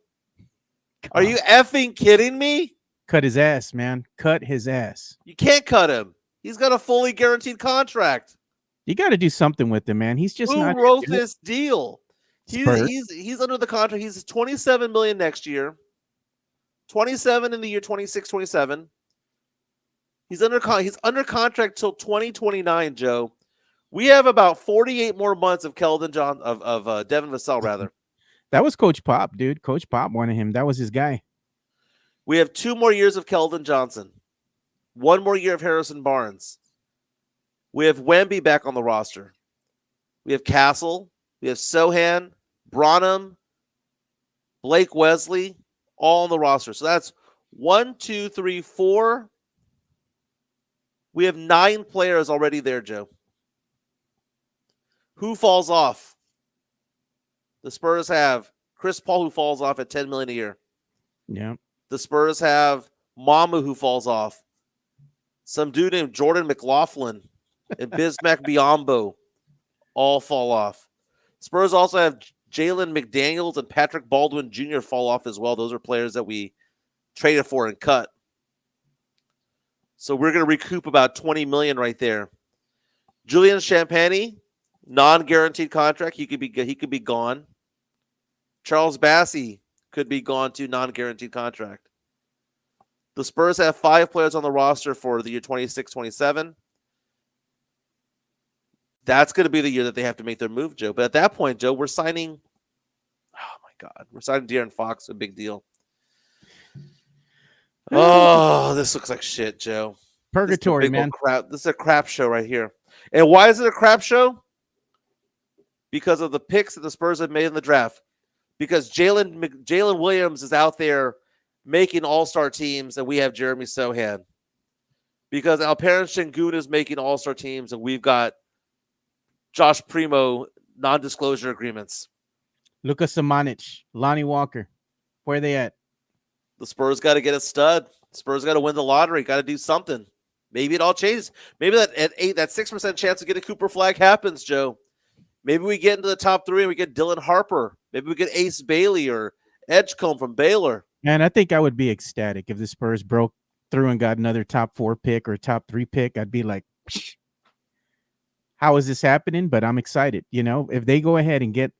Are God. you effing kidding me? Cut his ass, man. Cut his ass. You can't cut him. He's got a fully guaranteed contract. You got to do something with him, man. He's just Who not wrote good. this deal? Spurs. He's under the contract. He's 27 million next year. 27 in the year 26-27. He's under contract till 2029, Joe. We have about 48 more months of Devin Vassell rather. That was Coach Pop, dude. Coach Pop wanted him. That was his guy. We have 2 more years of Keldon Johnson. 1 more year of Harrison Barnes. We have Wemby back on the roster. We have Castle. We have Sohan, Branham, Blake Wesley, all on the roster. So that's 1, 2, 3, 4. We have 9 players already there, Joe. Who falls off? The Spurs have Chris Paul, who falls off at $10 million a year. Yeah. The Spurs have Mamu, who falls off. Some dude named Jordan McLaughlin and Bismack Biyombo all fall off. Spurs also have Jalen McDaniels and Patrick Baldwin Jr. fall off as well. Those are players that we traded for and cut. So we're going to recoup about $20 million right there. Julian Champagny, non-guaranteed contract. He could be gone. Charles Bassey could be gone to non-guaranteed contract. The Spurs have 5 players on the roster for the year 26-27. That's going to be the year that they have to make their move, Joe. But at that point, Joe, we're signing. Oh my God, we're signing De'Aaron Fox. A big deal. Oh, this looks like shit, Joe. Purgatory, man. Crap. This is a crap show right here. And why is it a crap show? Because of the picks that the Spurs have made in the draft. Because Jalen Williams is out there making all-star teams, and we have Jeremy Sohan. Because Alperen Şengün is making all-star teams, and we've got Josh Primo non-disclosure agreements. Luka Samanic, Lonnie Walker. Where are they at? The Spurs got to get a stud. Spurs got to win the lottery. Got to do something. Maybe it all changes. Maybe that 6% chance of getting Cooper Flag happens, Joe. Maybe we get into the top 3 and we get Dylan Harper. Maybe we get Ace Bailey or Edgecombe from Baylor. Man, I think I would be ecstatic if the Spurs broke through and got another top 4 pick or top 3 pick. I'd be like, psh, how is this happening? But I'm excited. If they go ahead and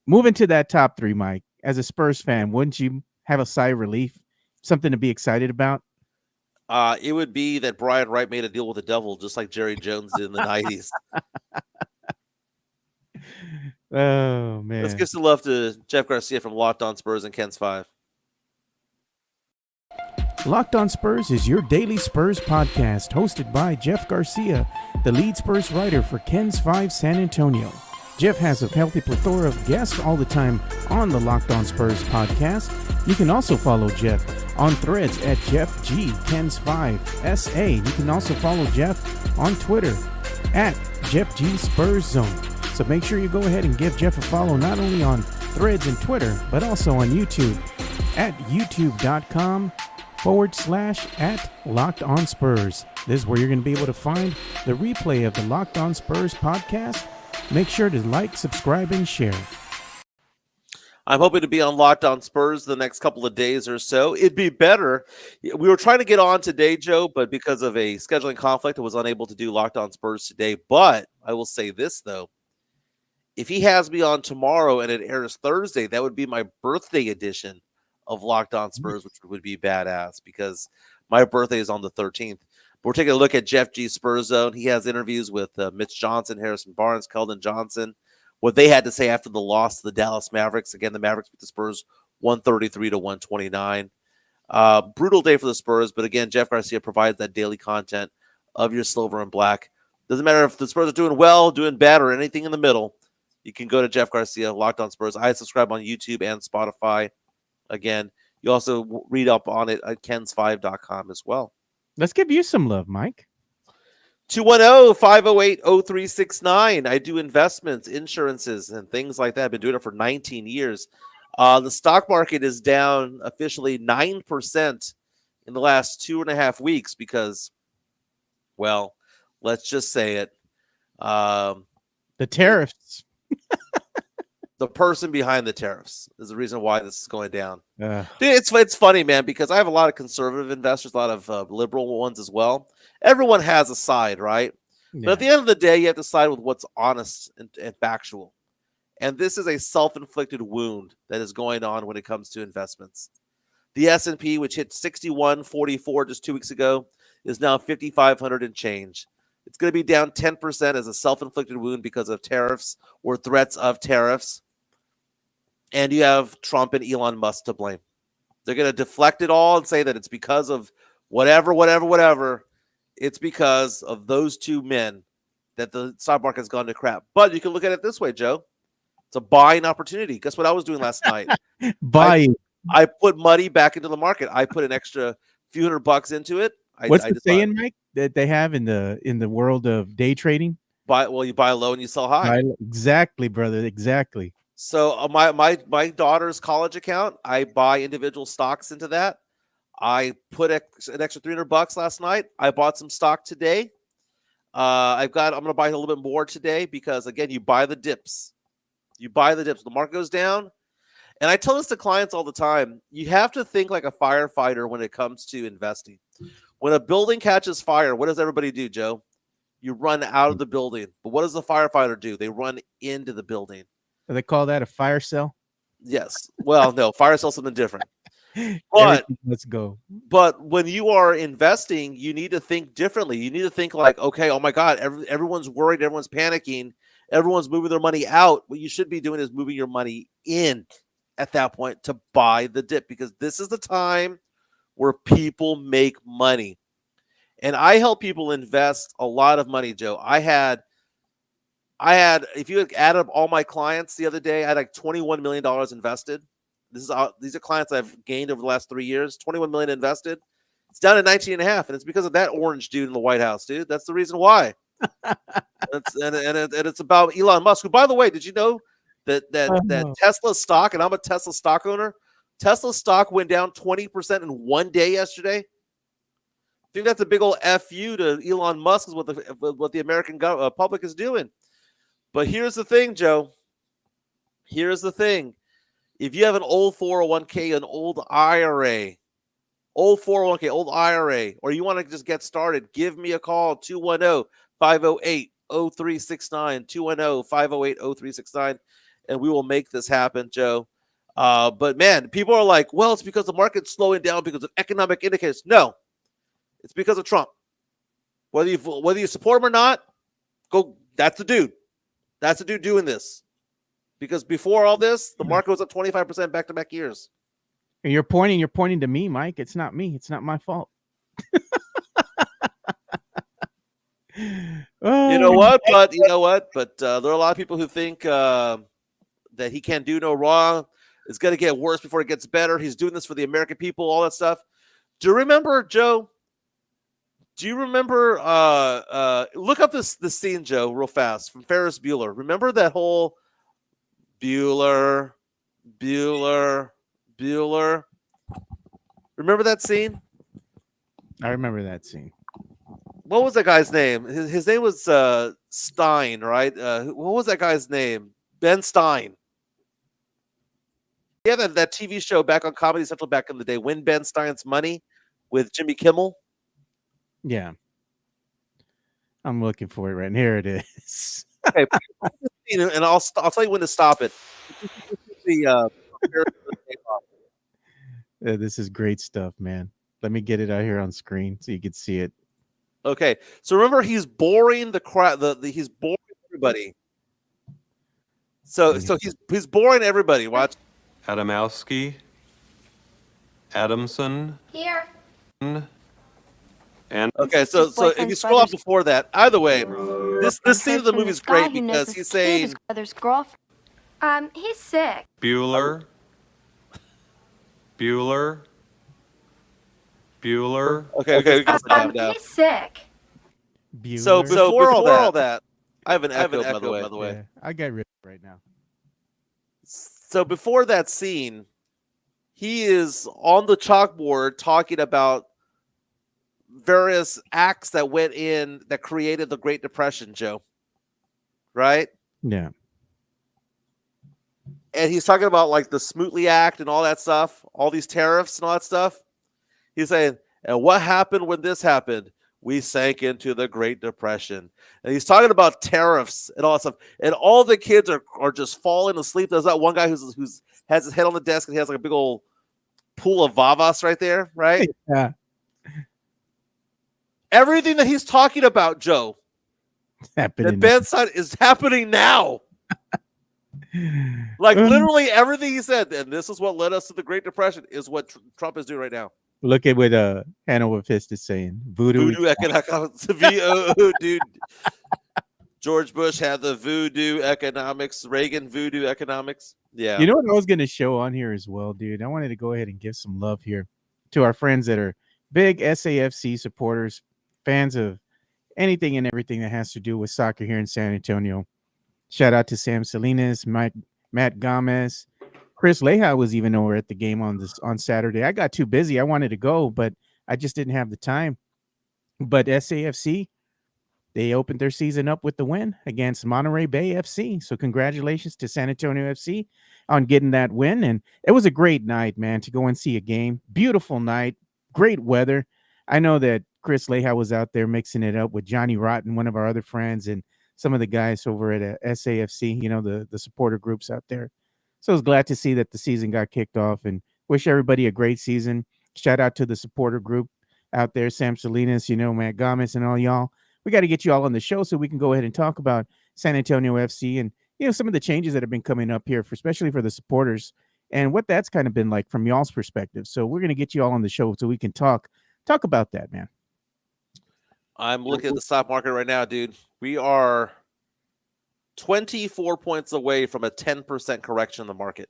move into that top 3, Mike, as a Spurs fan, wouldn't you have a sigh of relief? Something to be excited about? It would be that Brian Wright made a deal with the devil, just like Jerry Jones did in the 90s. Oh, man. Let's give some love to Jeff Garcia from Locked On Spurs and Ken's 5. Locked On Spurs is your daily Spurs podcast, hosted by Jeff Garcia, the lead Spurs writer for Ken's 5 San Antonio. Jeff has a healthy plethora of guests all the time on the Locked On Spurs podcast. You can also follow Jeff on Threads at Jeff G Ken's 5 SA. You can also follow Jeff on Twitter at Jeff G Spurs Zone. So make sure you go ahead and give Jeff a follow not only on Threads and Twitter, but also on YouTube at youtube.com/@LockedOnSpurs. This is where you're going to be able to find the replay of the Locked On Spurs podcast. Make sure to like, subscribe, and share. I'm hoping to be on Locked On Spurs the next couple of days or so. It'd be better. We were trying to get on today, Joe, but because of a scheduling conflict, I was unable to do Locked On Spurs today. But I will say this, though. If he has me on tomorrow and it airs Thursday, that would be my birthday edition of Locked On Spurs, which would be badass because my birthday is on the 13th. But we're taking a look at Jeff G Spurs Zone. He has interviews with Mitch Johnson, Harrison Barnes, Keldon Johnson, what they had to say after the loss to the Dallas Mavericks. Again, the Mavericks beat the Spurs 133-129. Brutal day for the Spurs, but again, Jeff Garcia provides that daily content of your silver and black. Doesn't matter if the Spurs are doing well, doing bad, or anything in the middle. You can go to Jeff Garcia, Locked On Spurs. I subscribe on YouTube and Spotify. Again, you also read up on it at kens5.com as well. Let's give you some love, Mike. 210-508-0369. I do investments, insurances, and things like that. I've been doing it for 19 years. The stock market is down officially 9% in the last 2.5 weeks because, well, let's just say it. The tariffs. The person behind the tariffs is the reason why this is going down. Uh, Dude, it's funny, man, because I have a lot of conservative investors, a lot of liberal ones as well. Everyone has a side, right? yeah. But at the end of the day, you have to side with what's honest and factual. And this is a self-inflicted wound that is going on when it comes to investments. The S&P, which hit 6144 just 2 weeks ago, is now 5,500 and change. It's going to be down 10% as a self-inflicted wound because of tariffs or threats of tariffs. And you have Trump and Elon Musk to blame. They're going to deflect it all and say that it's because of whatever. It's because of those two men that the stock market has gone to crap. But you can look at it this way, Joe. It's a buying opportunity. Guess what I was doing last night? Buying. I put money back into the market. I put an extra few $100 into it. What's the saying, Mike, that they have in the world of day trading? You buy low and you sell high. Exactly, brother. Exactly. So my daughter's college account, I buy individual stocks into that. I put an extra $300 last night. I bought some stock today. I'm going to buy a little bit more today because again, you buy the dips. The market goes down. And I tell this to clients all the time. You have to think like a firefighter when it comes to investing. When a building catches fire, what does everybody do, Joe? You run out of the building. But what does the firefighter do? They run into the building. Do they call that a fire cell? Yes. Well, no, fire cell something different. But let's go. But when you are investing, you need to think differently. You need to think like, okay, oh my God, everyone's worried, everyone's panicking, everyone's moving their money out. What you should be doing is moving your money in at that point to buy the dip because this is the time where people make money. And I help people invest a lot of money, Joe. I had, if you add up all my clients the other day, I had like $21 million invested. These are clients I've gained over the last 3 years. 21 million invested. It's down to 19 and a half, and it's because of that orange dude in the White House, dude. That's the reason why. It's about Elon Musk. Who, by the way, did you know that Tesla stock, and I'm a Tesla stock owner, Tesla stock went down 20% in one day yesterday? I think that's a big old FU to Elon Musk is what the American public is doing. But here's the thing, Joe. Here's the thing. If you have an old 401k, an old IRA, or you want to just get started, give me a call, 210-508-0369, 210-508-0369, and we will make this happen, Joe. But, man, people are like, well, it's because the market's slowing down because of economic indicators. No, it's because of Trump. Whether you support him or not, that's the dude. That's the dude doing this. Because before all this, the market was up 25% back-to-back years. And you're pointing to me, Mike. It's not me. It's not my fault. You know what? But there are a lot of people who think that he can do no wrong. It's going to get worse before it gets better. He's doing this for the American people, all that stuff. Do you remember, Joe? Do you remember? Look up this scene, Joe, real fast from Ferris Bueller. Remember that whole Bueller. Remember that scene? I remember that scene. What was that guy's name? His name was Stein, right? What was that guy's name? Ben Stein. Yeah, that TV show back on Comedy Central back in the day, Win Ben Stein's Money with Jimmy Kimmel. Yeah. I'm looking for it right here. It is. Okay, and I'll tell you when to stop it. This is great stuff, man. Let me get it out here on screen so you can see it. Okay, so remember he's boring the crowd. He's boring everybody. So he's boring everybody. Watch. Adamowski, Adamson. Here. And Okay, Sister's so if you boyfriend's scroll up brother's before that, either way, this scene of heard the from movie this is guy great who knows because this he's kid, his saying, brother's girlfriend. He's sick. Bueller. Bueller. Bueller. okay, we can stop now. He's sick. So Bueller. before all that, I have an echo, by the way. Yeah, I got rid of it right now. So before that scene, he is on the chalkboard talking about various acts that went in that created the Great Depression, Joe. Right? Yeah. And he's talking about like the Smoot-Lee Act and all that stuff, all these tariffs and all that stuff. He's saying, and what happened when this happened? We sank into the Great Depression. And he's talking about tariffs and all that stuff. And all the kids are just falling asleep. There's that one guy who's has his head on the desk and he has like a big old pool of Vavas right there, right? Yeah. Everything that he's talking about, Joe, Happening. that Ben's son is happening now. Like literally everything he said, and this is what led us to the Great Depression, is what Trump is doing right now. Look at what Hanover Fist is saying. Voodoo economics. VOO, dude. George Bush had the voodoo economics. Reagan voodoo economics. Yeah. You know what I was going to show on here as well, dude? I wanted to go ahead and give some love here to our friends that are big SAFC supporters, fans of anything and everything that has to do with soccer here in San Antonio. Shout out to Sam Salinas, Matt Gomez. Chris Leha was even over at the game on Saturday. I got too busy. I wanted to go, but I just didn't have the time. But SAFC, they opened their season up with the win against Monterey Bay FC. So congratulations to San Antonio FC on getting that win. And it was a great night, man, to go and see a game. Beautiful night, great weather. I know that Chris Leha was out there mixing it up with Johnny Rotten, one of our other friends, and some of the guys over at SAFC, you know, the supporter groups out there. So I was glad to see that the season got kicked off and wish everybody a great season. Shout out to the supporter group out there, Sam Salinas, you know, Matt Gomez and all y'all. We got to get you all on the show so we can go ahead and talk about San Antonio FC and, you know, some of the changes that have been coming up here, especially for the supporters and what that's kind of been like from y'all's perspective. So we're going to get you all on the show so we can talk about that, man. I'm looking at the stock market right now, dude. We are 24 points away from a 10% correction in the market.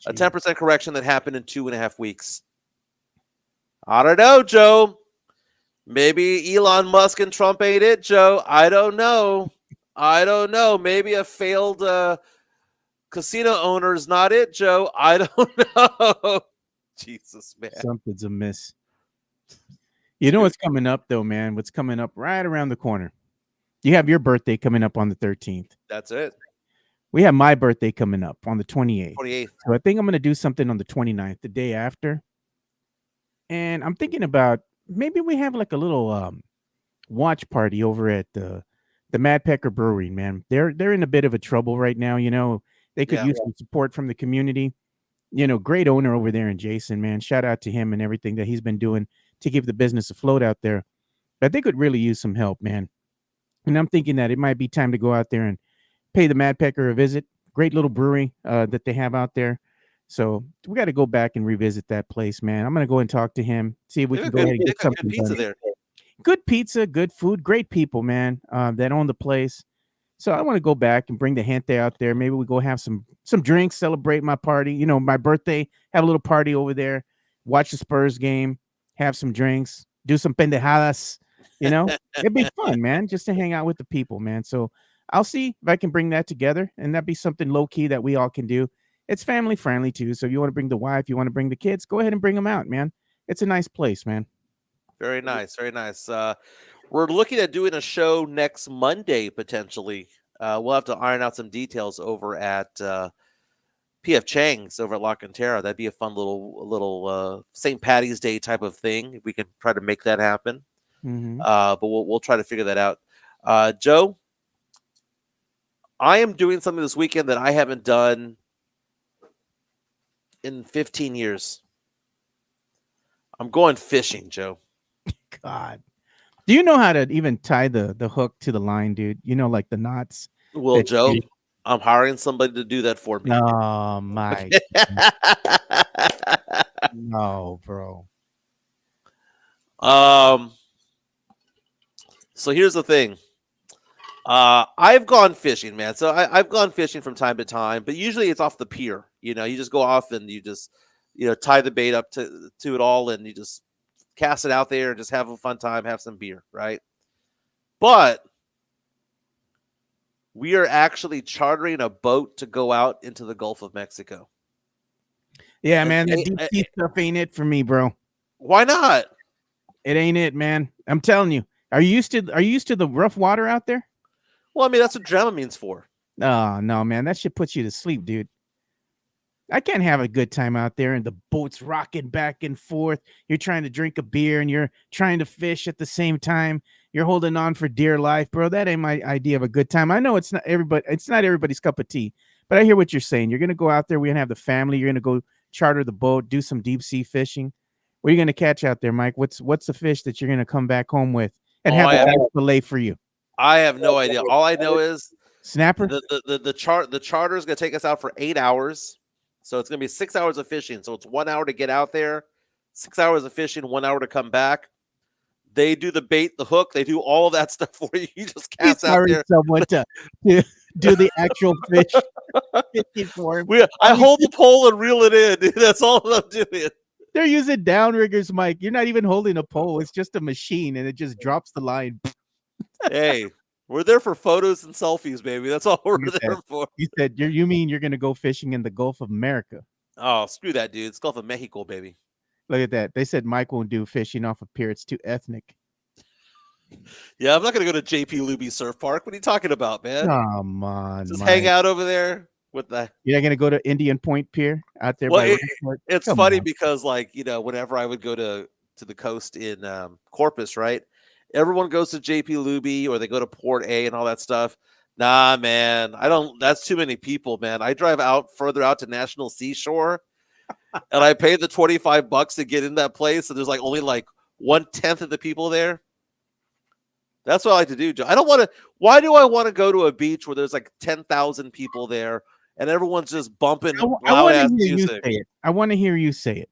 A 10% correction that happened in 2.5 weeks. I don't know, Joe. Maybe Elon Musk and Trump ain't it, Joe. I don't know. Maybe a failed casino owner is not it, Joe. I don't know. Jesus, man. Something's amiss. You know what's coming up, though, man? What's coming up right around the corner? You have your birthday coming up on the 13th. That's it. We have my birthday coming up on the 28th. 28th. So I think I'm going to do something on the 29th, the day after. And I'm thinking about maybe we have like a little watch party over at the Mad Pecker Brewery, man. They're in a bit of a trouble right now, you know. They could use some support from the community. You know, great owner over there in Jason, man. Shout out to him and everything that he's been doing to keep the business afloat out there. But they could really use some help, man. And I'm thinking that it might be time to go out there and pay the Mad Pecker a visit. Great little brewery that they have out there. So we got to go back and revisit that place, man. I'm going to go and talk to him, see if we can go ahead and get something good pizza done. there. Good pizza, good food, great people, man, that own the place. So I want to go back and bring the gente out there. Maybe we go have some drinks, celebrate my party, you know, my birthday, have a little party over there, watch the Spurs game, have some drinks, do some pendejadas, you know. It'd be fun, man, just to hang out with the people, man. So I'll see if I can bring that together, and that'd be something low key that we all can do. It's family friendly too. So if you want to bring the wife, you want to bring the kids, go ahead and bring them out, man. It's a nice place, man. Very nice, very nice. We're looking at doing a show next Monday potentially. We'll have to iron out some details over at PF Chang's over at La Cantera. That'd be a fun little St. Patty's Day type of thing. If we can try to make that happen. But we'll try to figure that out. Joe, I am doing something this weekend that I haven't done in 15 years. I'm going fishing, Joe. God. Do you know how to even tie the hook to the line, dude? You know, like the knots. Well, Joe, I'm hiring somebody to do that for me. Oh my. No, bro. Um. So here's the thing. I've gone fishing, man. So I've gone fishing from time to time, but usually it's off the pier. You just go off and you just, tie the bait up to it all, and you just cast it out there and just have a fun time, have some beer, right? But we are actually chartering a boat to go out into the Gulf of Mexico. Yeah, And man, the deep sea stuff ain't it for me, bro. why not? It ain't it, man. I'm telling you. Are you used to the rough water out there? Well, I mean, that's what Dramamine's for. Oh no, man. That shit puts you to sleep, dude. I can't have a good time out there and the boat's rocking back and forth. You're trying to drink a beer and you're trying to fish at the same time. You're holding on for dear life, bro. That ain't my idea of a good time. I know it's not everybody's cup of tea, but I hear what you're saying. You're gonna go out there, we're gonna have the family, you're gonna go charter the boat, do some deep sea fishing. What are you gonna catch out there, Mike? What's the fish that you're gonna come back home with and Oh, have I a have, nice fillet for you? I have no idea. All I know is Snapper? the charter is going to take us out for 8 hours. So it's going to be 6 hours of fishing. So it's 1 hour to get out there, 6 hours of fishing, 1 hour to come back. They do the bait, the hook. They do all of that stuff for you. You just He's cast out hiring there. someone to do the actual fish fishing for him. I hold the pole and reel it in. That's all I'm doing. They're using downriggers, Mike. You're not even holding a pole. It's just a machine, and it just drops the line. Hey, we're there for photos and selfies, baby. That's all we're Look at there that. for. You said you mean you're gonna go fishing in the Gulf of America? Oh, screw that, dude. It's Gulf of Mexico, baby. Look at that. They said Mike won't do fishing off a pier. It's too ethnic. Yeah, I'm not going to go to JP Luby Surf Park. What are you talking about, man? Come on, Just Mike. hang out over there with the. You're not gonna go to Indian Point Pier out there Well, by Rockport? it's Come funny on. because, like, whenever I would go to the coast in Corpus, right? Everyone goes to JP Luby or they go to Port A and all that stuff. Nah, man, I don't. That's too many people, man. I drive out further out to National Seashore, and I pay the $25 to get in that place, and there's like only like 1/10 of the people there. That's what I like to do, Joe. I don't want to. Why do I want to go to a beach where there's like 10,000 people there and everyone's just bumping I loud want to ass hear you music? say it. I want to hear you say it.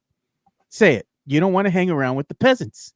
Say it. You don't want to hang around with the peasants.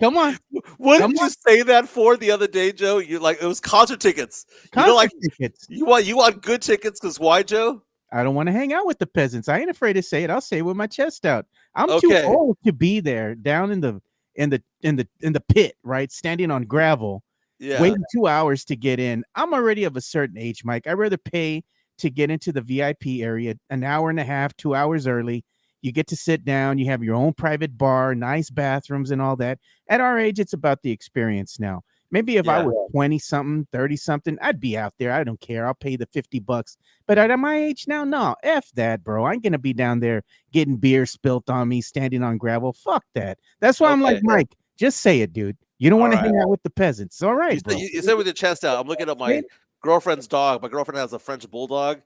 Come on. What Come did you on. say that for the other day, Joe? You like it was concert tickets. Concert Like tickets. you want good tickets because why, Joe? I don't want to hang out with the peasants. I ain't afraid to say it. I'll say it with my chest out. I'm too Okay, old to be there down in the pit, right? Standing on gravel, yeah, waiting 2 hours to get in. I'm already of a certain age, Mike. I'd rather pay to get into the VIP area an hour and a half, 2 hours early. You get to sit down, you have your own private bar, nice bathrooms, and all that. At our age, it's about the experience now. Maybe if I yeah. was 20 something, 30 something, I'd be out there. I don't care. I'll pay the $50. But at my age now, no, F that, bro. I ain't gonna be down there getting beer spilt on me, standing on gravel. Fuck that. That's why I'm like, Okay, Mike, just say it, dude. You don't all want to right. hang out with the peasants. All right, bro. You said with your chest out. I'm looking at my girlfriend's dog. My girlfriend has a French bulldog.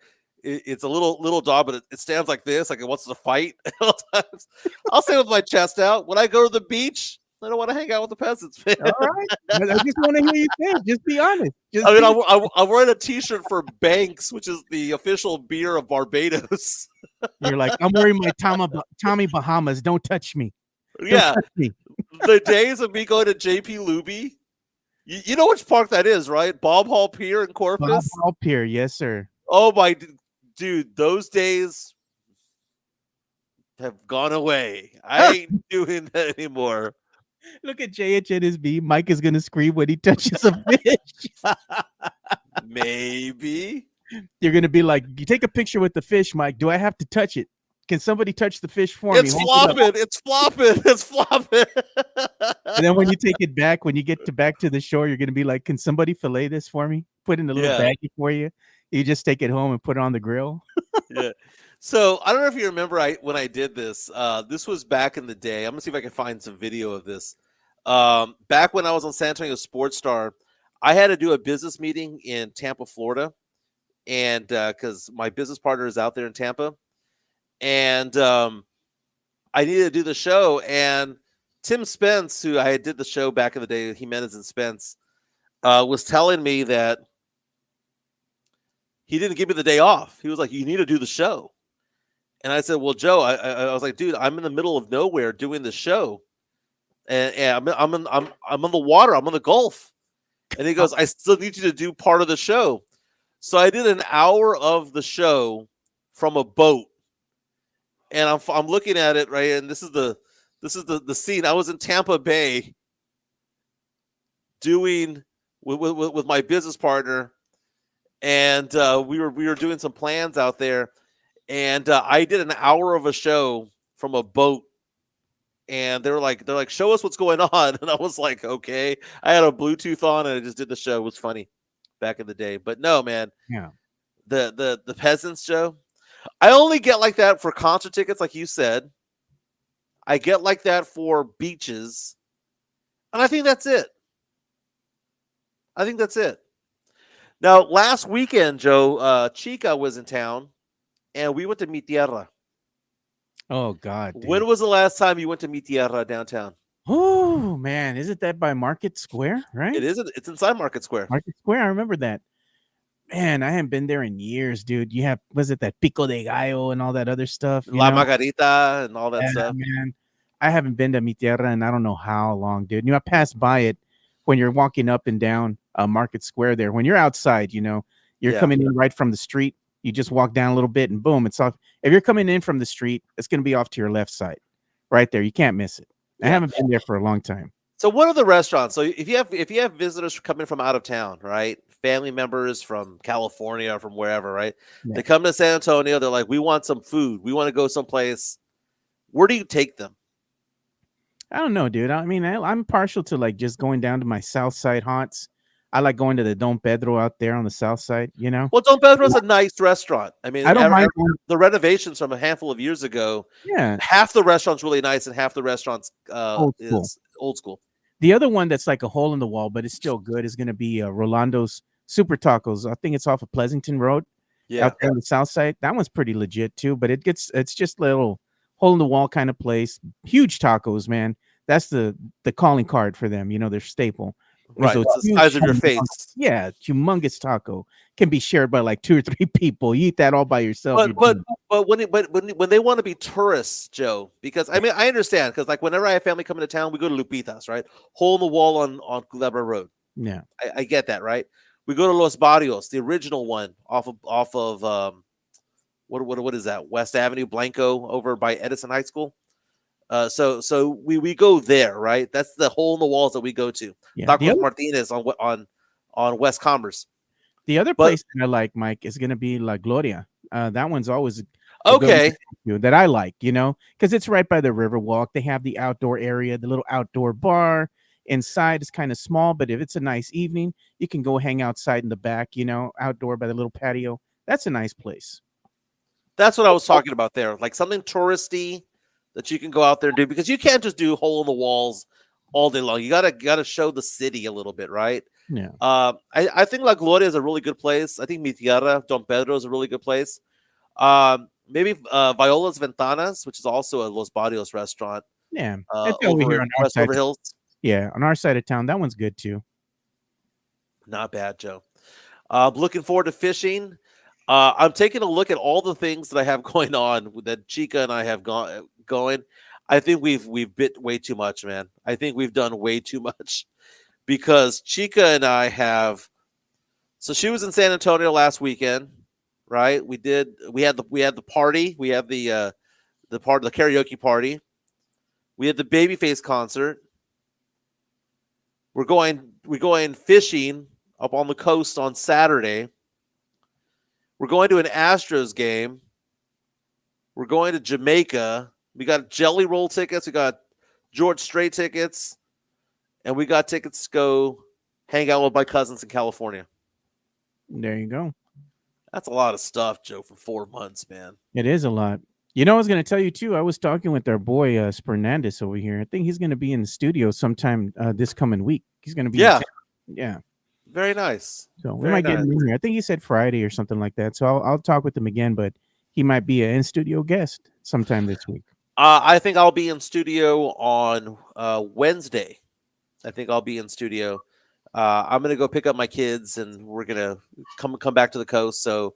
It's a little dog, but it stands like this, like it wants to fight. I'll say with my chest out. When I go to the beach, I don't want to hang out with the peasants, man. All right. I just want to hear you say it. Just be honest. Just I mean, be- I'm wearing a T-shirt for Banks, which is the official beer of Barbados. You're like, I'm wearing my Tommy Bahamas. Don't touch me. Don't Yeah, touch me. the days of me going to JP Luby. You know which park that is, right? Bob Hall Pier in Bob Corpus. Hall Pier, yes, sir. Oh my dude, those days have gone away. I ain't doing that anymore. Look at JHNSB. Mike is gonna scream when he touches a fish. Maybe. You're gonna be like, you take a picture with the fish, Mike. Do I have to touch it? Can somebody touch the fish for me? It's Hold it up. flopping. It's flopping. It's flopping. And then when you take it back, when you get back to the shore, you're gonna be like, can somebody fillet this for me? Put in a little Yeah. baggie for you. You just take it home and put it on the grill. Yeah. So I don't know if you remember when I did this. This was back in the day. I'm gonna see if I can find some video of this. Back when I was on San Antonio Sports Star, I had to do a business meeting in Tampa, Florida, and because my business partner is out there in Tampa, and I needed to do the show. And Tim Spence, who I did the show back in the day, Jimenez and Spence, was telling me that he didn't give me the day off. He was like, "You need to do the show." And I said, "Well, Joe, I was like, dude, I'm in the middle of nowhere doing the show, and I'm on the water. I'm on the Gulf." And he goes, "I still need you to do part of the show." So I did an hour of the show from a boat, and I'm looking at it right, and this is the scene. I was in Tampa Bay doing with my business partner, and we were doing some plans out there, and I did an hour of a show from a boat. And they're like, show us what's going on, and I was like, okay. I had a Bluetooth on, and I just did the show. It was funny back in the day, but no, man, Yeah. the peasants, Joe. I only get like that for concert tickets, like you said. I get like that for beaches, and I think that's it. I think that's it. Now, last weekend, Joe, Chica was in town, and we went to Mi Tierra. Oh God, When dude. was the last time you went to Mi Tierra downtown? Oh man, is it that by Market Square? Right? It isn't. It's inside Market Square. Market Square. I remember that. Man, I haven't been there in years, dude. You have was it that Pico de Gallo and all that other stuff? You La know? Margarita and all that Yeah, stuff. man. I haven't been to Mi Tierra in I don't know how long, dude. I passed by it when you're walking up and down Market Square there. When you're outside, you're Yeah. coming in right from the street. You just walk down a little bit and boom, it's off. If you're coming in from the street, it's going to be off to your left side, right there. You can't miss it. I Yeah. haven't been there for a long time. So what are the restaurants? So if you have visitors coming from out of town, right? Family members from California or from wherever, right? Yeah. They come to San Antonio, they're like, we want some food. We want to go someplace. Where do you take them? I don't know, dude. I mean, I'm partial to like just going down to my south side haunts. I like going to the Don Pedro out there on the south side, you know? Well, Don Pedro's a nice restaurant. I mean, I don't mind going, the renovations from a handful of years ago, yeah, half the restaurant's really nice and half the restaurant's old school. is old school. The other one that's like a hole in the wall, but it's still good, is going to be Rolando's Super Tacos. I think it's off of Pleasanton Road Yeah. out there on the south side. That one's pretty legit too, but it's just a little hole in the wall kind of place. Huge tacos, man. That's the calling card for them. Their staple. Is Right. those It's the huge, size of your humongous, face. yeah, humongous taco can be shared by like 2 or 3 people. You eat that all by yourself. But You're but done. but when they want to be tourists, Joe, because I mean I understand because like whenever I have family coming to town, we go to Lupitas, right? Hole in the wall on Culebra Road. Yeah, I get that, right? We go to Los Barrios, the original one off of what is that? West Avenue, Blanco, over by Edison High School. So we go there, right? That's the hole in the walls that we go to. yeah. The Tacos other Martinez on West Commerce. the other But place that I like, Mike, is gonna be La Gloria. That one's always a good one okay, that I like, because it's right by the Riverwalk. They have the outdoor area, the little outdoor bar. Inside is kind of small, but if it's a nice evening, you can go hang outside in the back, outdoor by the little patio. That's a nice place. that's what I was talking about there. Like something touristy that you can go out there and do because you can't just do hole in the walls all day long. You gotta show the city a little bit, right? Yeah. I think La Gloria is a really good place. I think Mi Tierra, Don Pedro is a really good place. Maybe Viola's Ventanas, which is also a Los Barrios restaurant Yeah. It's over over here in on our side. Westover Hills. Yeah, on our side of town. That one's good too. Not bad, Joe. Looking forward to fishing. I'm taking a look at all the things that I have going on that Chica and I have going. I think we've bit way too much, man. I think we've done way too much because Chica and I have. So she was in San Antonio last weekend, right? We had the party. We had the karaoke party. We had the Babyface concert. We're going fishing up on the coast on Saturday. We're going to an Astros game. We're going to Jamaica. We got Jelly Roll tickets. We got George Strait tickets. And we got tickets to go hang out with my cousins in California. There you go. That's a lot of stuff, Joe, for 4 months, man. It is a lot. I was going to tell you too. I was talking with our boy Spernandez over here. I think he's going to be in the studio sometime this coming week. He's going to be in Yeah. town. Yeah. Very nice. So we Very might get nice. him in here. I think he said Friday or something like that. So I'll talk with him again, but he might be an in studio guest sometime this week. I think I'll be in studio on Wednesday. I think I'll be in studio. I'm gonna go pick up my kids, and we're gonna come back to the coast. So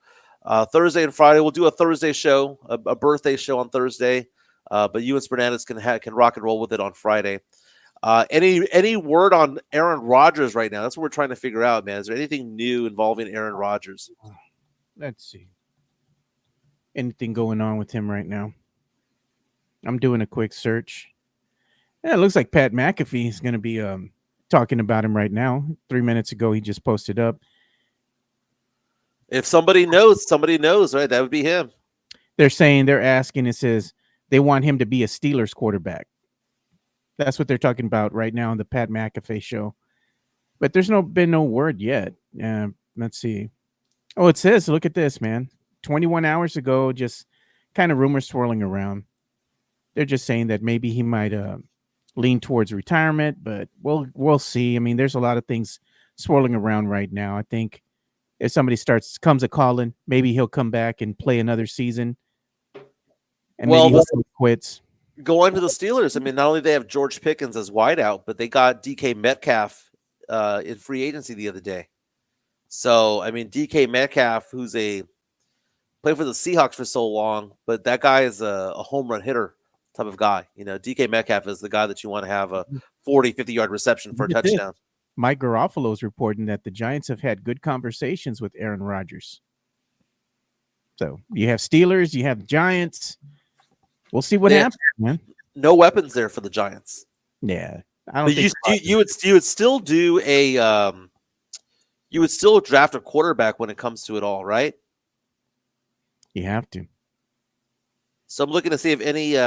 Thursday and Friday, we'll do a Thursday show, a birthday show on Thursday. But you and Bernandez can rock and roll with it on Friday. Any word on Aaron Rodgers right now? That's what we're trying to figure out, man. Is there anything new involving Aaron Rodgers? Let's see. Anything going on with him right now? I'm doing a quick search. Yeah, it looks like Pat McAfee is going to be talking about him right now. 3 minutes ago, he just posted up. If somebody knows, right? That would be him. They're asking, it says they want him to be a Steelers quarterback. That's what they're talking about right now on the Pat McAfee show. But there's been no word yet. Let's see. Oh, it says, look at this, man. 21 hours ago, just kind of rumors swirling around. They're just saying that maybe he might lean towards retirement, but we'll see. I mean, there's a lot of things swirling around right now. I think if somebody comes a calling, maybe he'll come back and play another season, and maybe he'll quits. Going to the Steelers, I mean, not only they have George Pickens as wideout, but they got DK Metcalf in free agency the other day. So, I mean, DK Metcalf, who's played for the Seahawks for so long, but that guy is a home run hitter type of guy. You know, DK Metcalf is the guy that you want to have a 40, 50-yard reception for a touchdown. Mike Garofalo is reporting that the Giants have had good conversations with Aaron Rodgers. So you have Steelers, you have Giants. We'll see what happens, man. No weapons there for the Giants. Yeah, I don't. But you would still do you would still draft a quarterback when it comes to it all, right? You have to. So I'm looking to see if any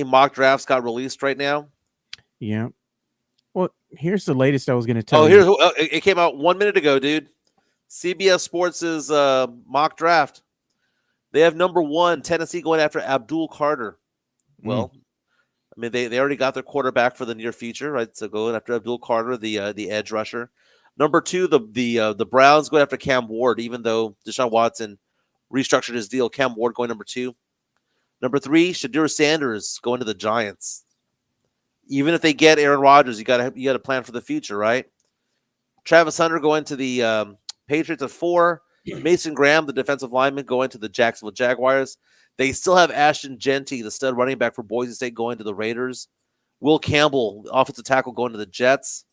mock drafts got released right now. Yeah. Well, here's the latest I was going to tell you. It came out 1 minute ago, dude. CBS Sports' mock draft. They have number 1, Tennessee, going after Abdul Carter. Well, I mean, they already got their quarterback for the near future, right? So going after Abdul Carter, the edge rusher. Number 2, the Browns going after Cam Ward, even though Deshaun Watson restructured his deal. Cam Ward going number 2. Number 3, Shadur Sanders going to the Giants. Even if they get Aaron Rodgers, you got to plan for the future, right? Travis Hunter going to the Patriots at 4. Mason Graham, the defensive lineman, going to the Jacksonville Jaguars. They still have Ashton Genty, the stud running back for Boise State, going to the Raiders. Will Campbell, offensive tackle, going to the Jets.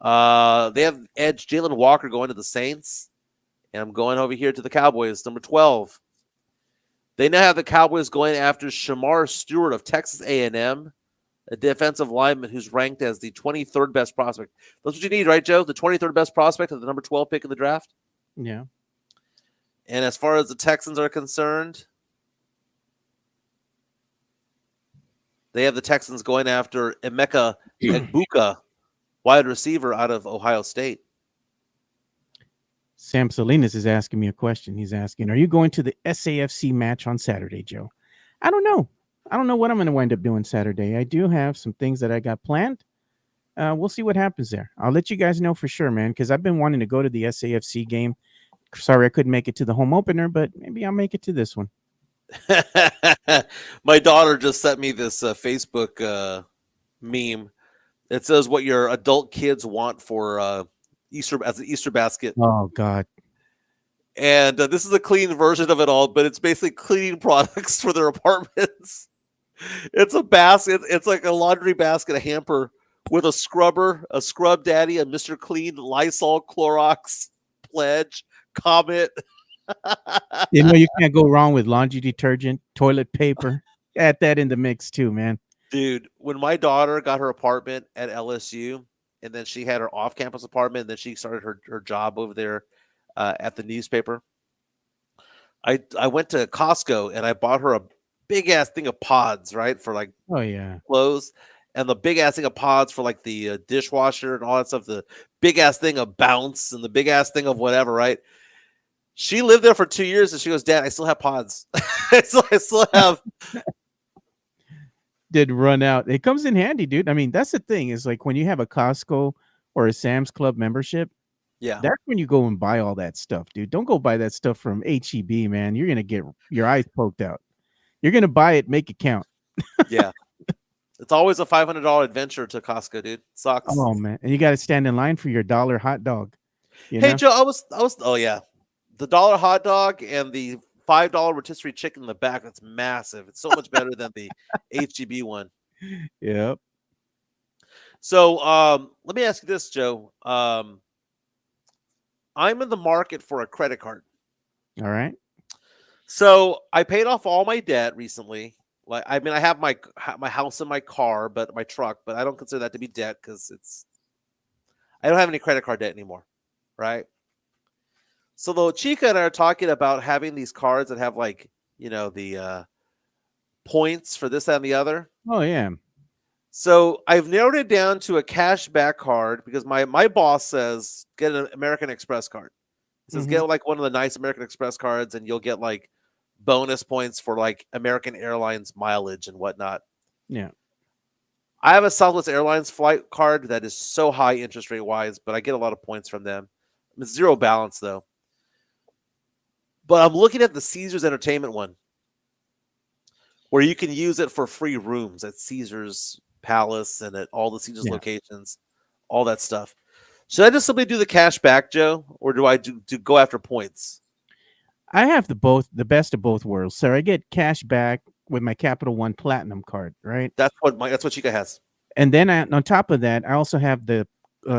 They have edge Jalen Walker going to the Saints. And I'm going over here to the Cowboys, number 12. They now have the Cowboys going after Shamar Stewart of Texas A&M, a defensive lineman who's ranked as the 23rd best prospect. That's what you need, right, Joe? The 23rd best prospect of the number 12 pick in the draft? Yeah. And as far as the Texans are concerned, they have the Texans going after Emeka Egbuka, wide receiver out of Ohio State. Sam Salinas is asking me a question. He's asking, are you going to the SAFC match on Saturday, Joe? I don't know. I don't know what I'm going to wind up doing Saturday. I do have some things that I got planned. We'll see what happens there. I'll let you guys know for sure, man, because I've been wanting to go to the SAFC game. Sorry I couldn't make it to the home opener, but maybe I'll make it to this one. My daughter just sent me this Facebook meme. It says what your adult kids want for Easter as an Easter basket. Oh, God. And this is a clean version of it all, but it's basically cleaning products for their apartments. It's a basket. It's like a laundry basket, a hamper with a scrubber, a Scrub Daddy, a Mr. Clean, Lysol, Clorox, Pledge, Comet. You know, you can't go wrong with laundry detergent, toilet paper. Add that in the mix too, man. Dude, when my daughter got her apartment at LSU, and then she had her off-campus apartment, and then she started her job over there at the newspaper, I went to Costco and I bought her a big-ass thing of pods, right, for like clothes, and the big-ass thing of pods for like the dishwasher and all that stuff, the big-ass thing of Bounce and the big-ass thing of whatever, right? She lived there for 2 years, and she goes, Dad, I still have pods. I still have. Did run out. It comes in handy, dude. I mean, that's the thing is like when you have a Costco or a Sam's Club membership, that's when you go and buy all that stuff, dude. Don't go buy that stuff from HEB, man. You're going to get your eyes poked out. You're going to buy it, make it count. Yeah. It's always a $500 adventure to Costco, dude. Sucks. Oh, man. And you got to stand in line for your $1 hot dog. You Hey know? Joe, I was oh yeah. The dollar hot dog and the $5 rotisserie chicken in the back, that's massive. It's so much better than the HGB one. Yep. So let me ask you this, Joe. I'm in the market for a credit card. All right. So I paid off all my debt recently. Like I mean, I have my house and my car, but my truck, but I don't consider that to be debt because I don't have any credit card debt anymore, right? So the Chica and I are talking about having these cards that have like the points for this that, and the other. Oh yeah. So I've narrowed it down to a cash back card because my boss says get an American Express card. He says Hmm. get like one of the nice American Express cards and you'll get like bonus points for like American Airlines mileage and whatnot. Yeah. I have a Southwest Airlines flight card that is so high interest rate wise, but I get a lot of points from them. It's zero balance though. But I'm looking at the Caesars Entertainment one where you can use it for free rooms at Caesars Palace and at all the Caesars Yeah. locations, all that stuff. Should I just simply do the cash back, Joe, or do I do go after points? I have the best of both worlds. So I get cash back with my Capital One Platinum card, right? That's what Chica has. And then on top of that, I also have the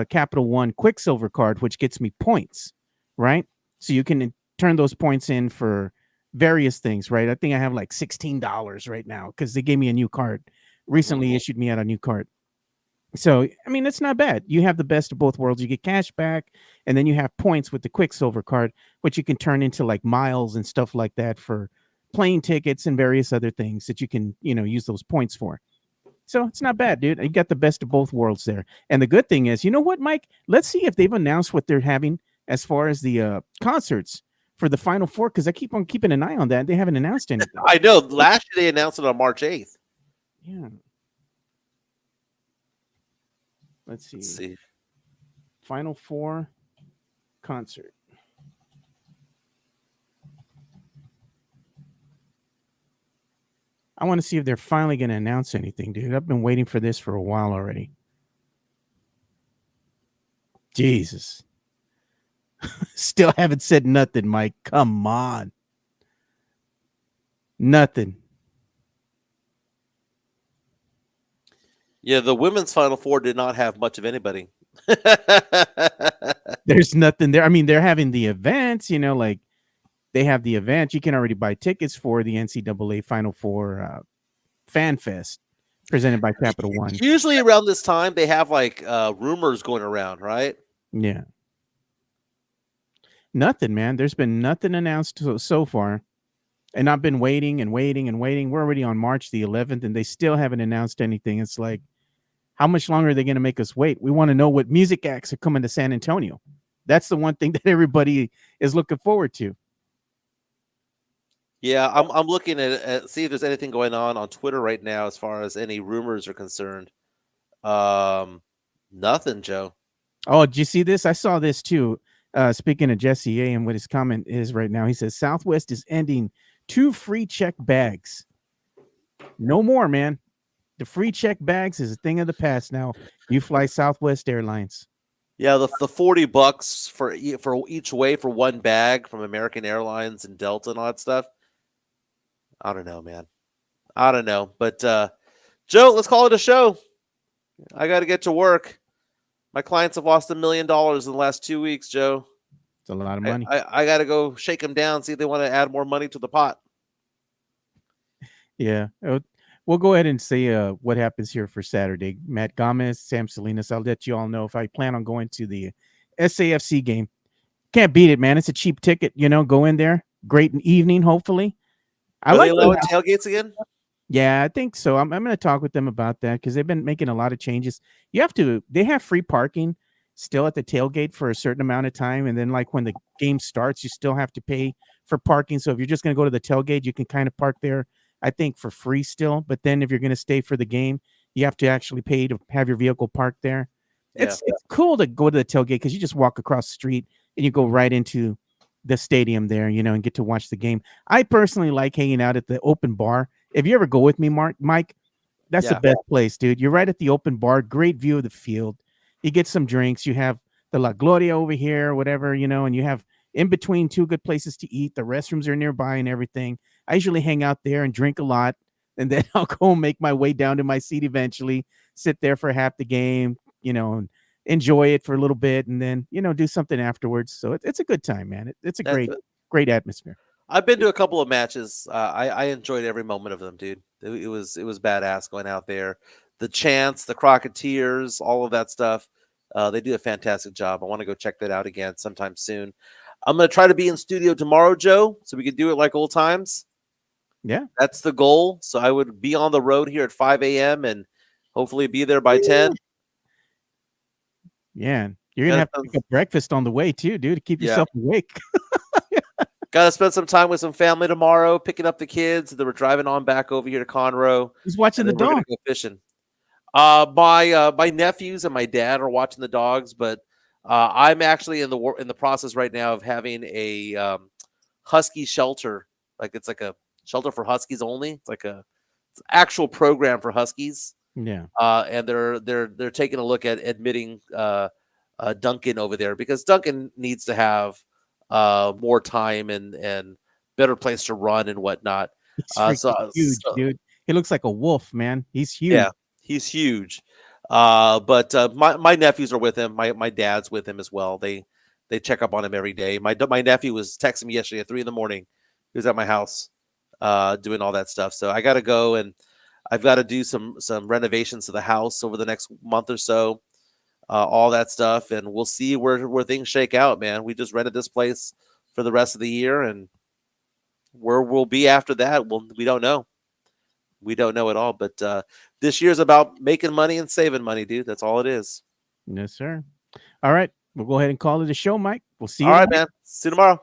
Capital One Quicksilver card, which gets me points, right? So you can turn those points in for various things, right? I think I have like $16 right now because they gave me a new card. Recently Mhm. issued me out a new card. So I mean, it's not bad. You have the best of both worlds. You get cash back, and then you have points with the Quicksilver card, which you can turn into like miles and stuff like that for plane tickets and various other things that you can, use those points for. So it's not bad, dude. You got the best of both worlds there. And the good thing is, you know what, Mike? Let's see if they've announced what they're having as far as the concerts for the Final Four, because I keep on keeping an eye on that. They haven't announced anything. I know. Last year they announced it on March 8th. Yeah. Let's Let's see. see. Final Four concert. I want to see if they're finally going to announce anything, dude. I've been waiting for this for a while already. Jesus. Still haven't said nothing, Mike. Come on. Nothing. Yeah, the women's Final Four did not have much of anybody. There's nothing there. I mean, they're having the events, like they have the event. You can already buy tickets for the NCAA Final Four Fan Fest presented by Capital One. Usually around this time they have like rumors going around, right? Yeah. Nothing, man. There's been nothing announced so far. And I've been waiting and waiting and waiting. We're already on March the 11th, and they still haven't announced anything. It's like, how much longer are they going to make us wait? We want to know what music acts are coming to San Antonio. That's the one thing that everybody is looking forward to. Yeah, I'm looking at see if there's anything going on Twitter right now as far as any rumors are concerned. Um, Nothing, Joe. Oh, did you see this? I saw this too. Speaking of Jesse A and what his comment is right now, he says Southwest is ending 2 free check bags. No more, man. The free check bags is a thing of the past now. You fly Southwest Airlines. Yeah, the $40 for each way for one bag from American Airlines and Delta and all that stuff. I don't know, man. I don't know, but Joe, let's call it a show. I got to get to work. My clients have lost $1 million in the last 2 weeks, Joe. It's a lot of I, money. I, I got to go shake them down, see if they want to add more money to the pot. Yeah. We'll go ahead and say what happens here for Saturday. Matt Gomez, Sam Salinas. I'll let you all know if I plan on going to the SAFC game. Can't beat it, man. It's a cheap ticket. Go in there. Great evening, hopefully. I Are they like allowing tailgates again? Yeah, I think so. I'm going to talk with them about that because they've been making a lot of changes. They have free parking still at the tailgate for a certain amount of time. And then, like, when the game starts, you still have to pay for parking. So if you're just going to go to the tailgate, you can kind of park there, I think, for free still. But then if you're going to stay for the game, you have to actually pay to have your vehicle parked there. Yeah. It's cool to go to the tailgate because you just walk across the street and you go right into the stadium there, and get to watch the game. I personally like hanging out at the open bar. If you ever go with me, Mike, that's the Yeah. best place, dude. You're right at the open bar, great view of the field. You get some drinks, you have the La Gloria over here, whatever, and you have in between two good places to eat. The restrooms are nearby and everything. I usually hang out there and drink a lot, and then I'll go make my way down to my seat eventually, sit there for half the game, and enjoy it for a little bit, and then do something afterwards. So it's a good time, man. It's a That's great atmosphere. I've been to a couple of matches. I enjoyed every moment of them, dude. It was badass going out there. The chants, the Crocketeers, all of that stuff. They do a fantastic job. I want to go check that out again sometime soon. I'm gonna try to be in studio tomorrow, Joe, so we can do it like old times. Yeah. That's the goal. So I would be on the road here at 5 a.m. and hopefully be there by 10. Yeah. You're gonna Gotta have to pick up breakfast on the way too, dude, to keep Yeah. yourself awake. Gotta spend some time with some family tomorrow, picking up the kids. Then we're driving on back over here to Conroe, Who's watching and the then we're gonna dog? go fishing. My nephews and my dad are watching the dogs, but I'm actually in the process right now of having a husky shelter. Like it's like a shelter for huskies only. It's an actual program for huskies, Yeah. and they're taking a look at admitting Duncan over there because Duncan needs to have more time and better place to run and whatnot. He's Uh, freaking so, huge, so dude. He looks like a wolf, man. He's huge. yeah, he's huge. But my nephews are with him. My dad's with him as well. They check up on him every day. My nephew was texting me yesterday at 3 a.m. He was at my house doing all that stuff. So I got to go and I've got to do some renovations to the house over the next month or so. All that stuff, and we'll see where things shake out, man. We just rented this place for the rest of the year, and where we'll be after that, we don't know. We don't know at all. But this year's about making money and saving money, dude. That's all it is. Yes, sir. All right. We'll go ahead and call it a show, Mike. We'll see All you right, tomorrow. man. See you tomorrow.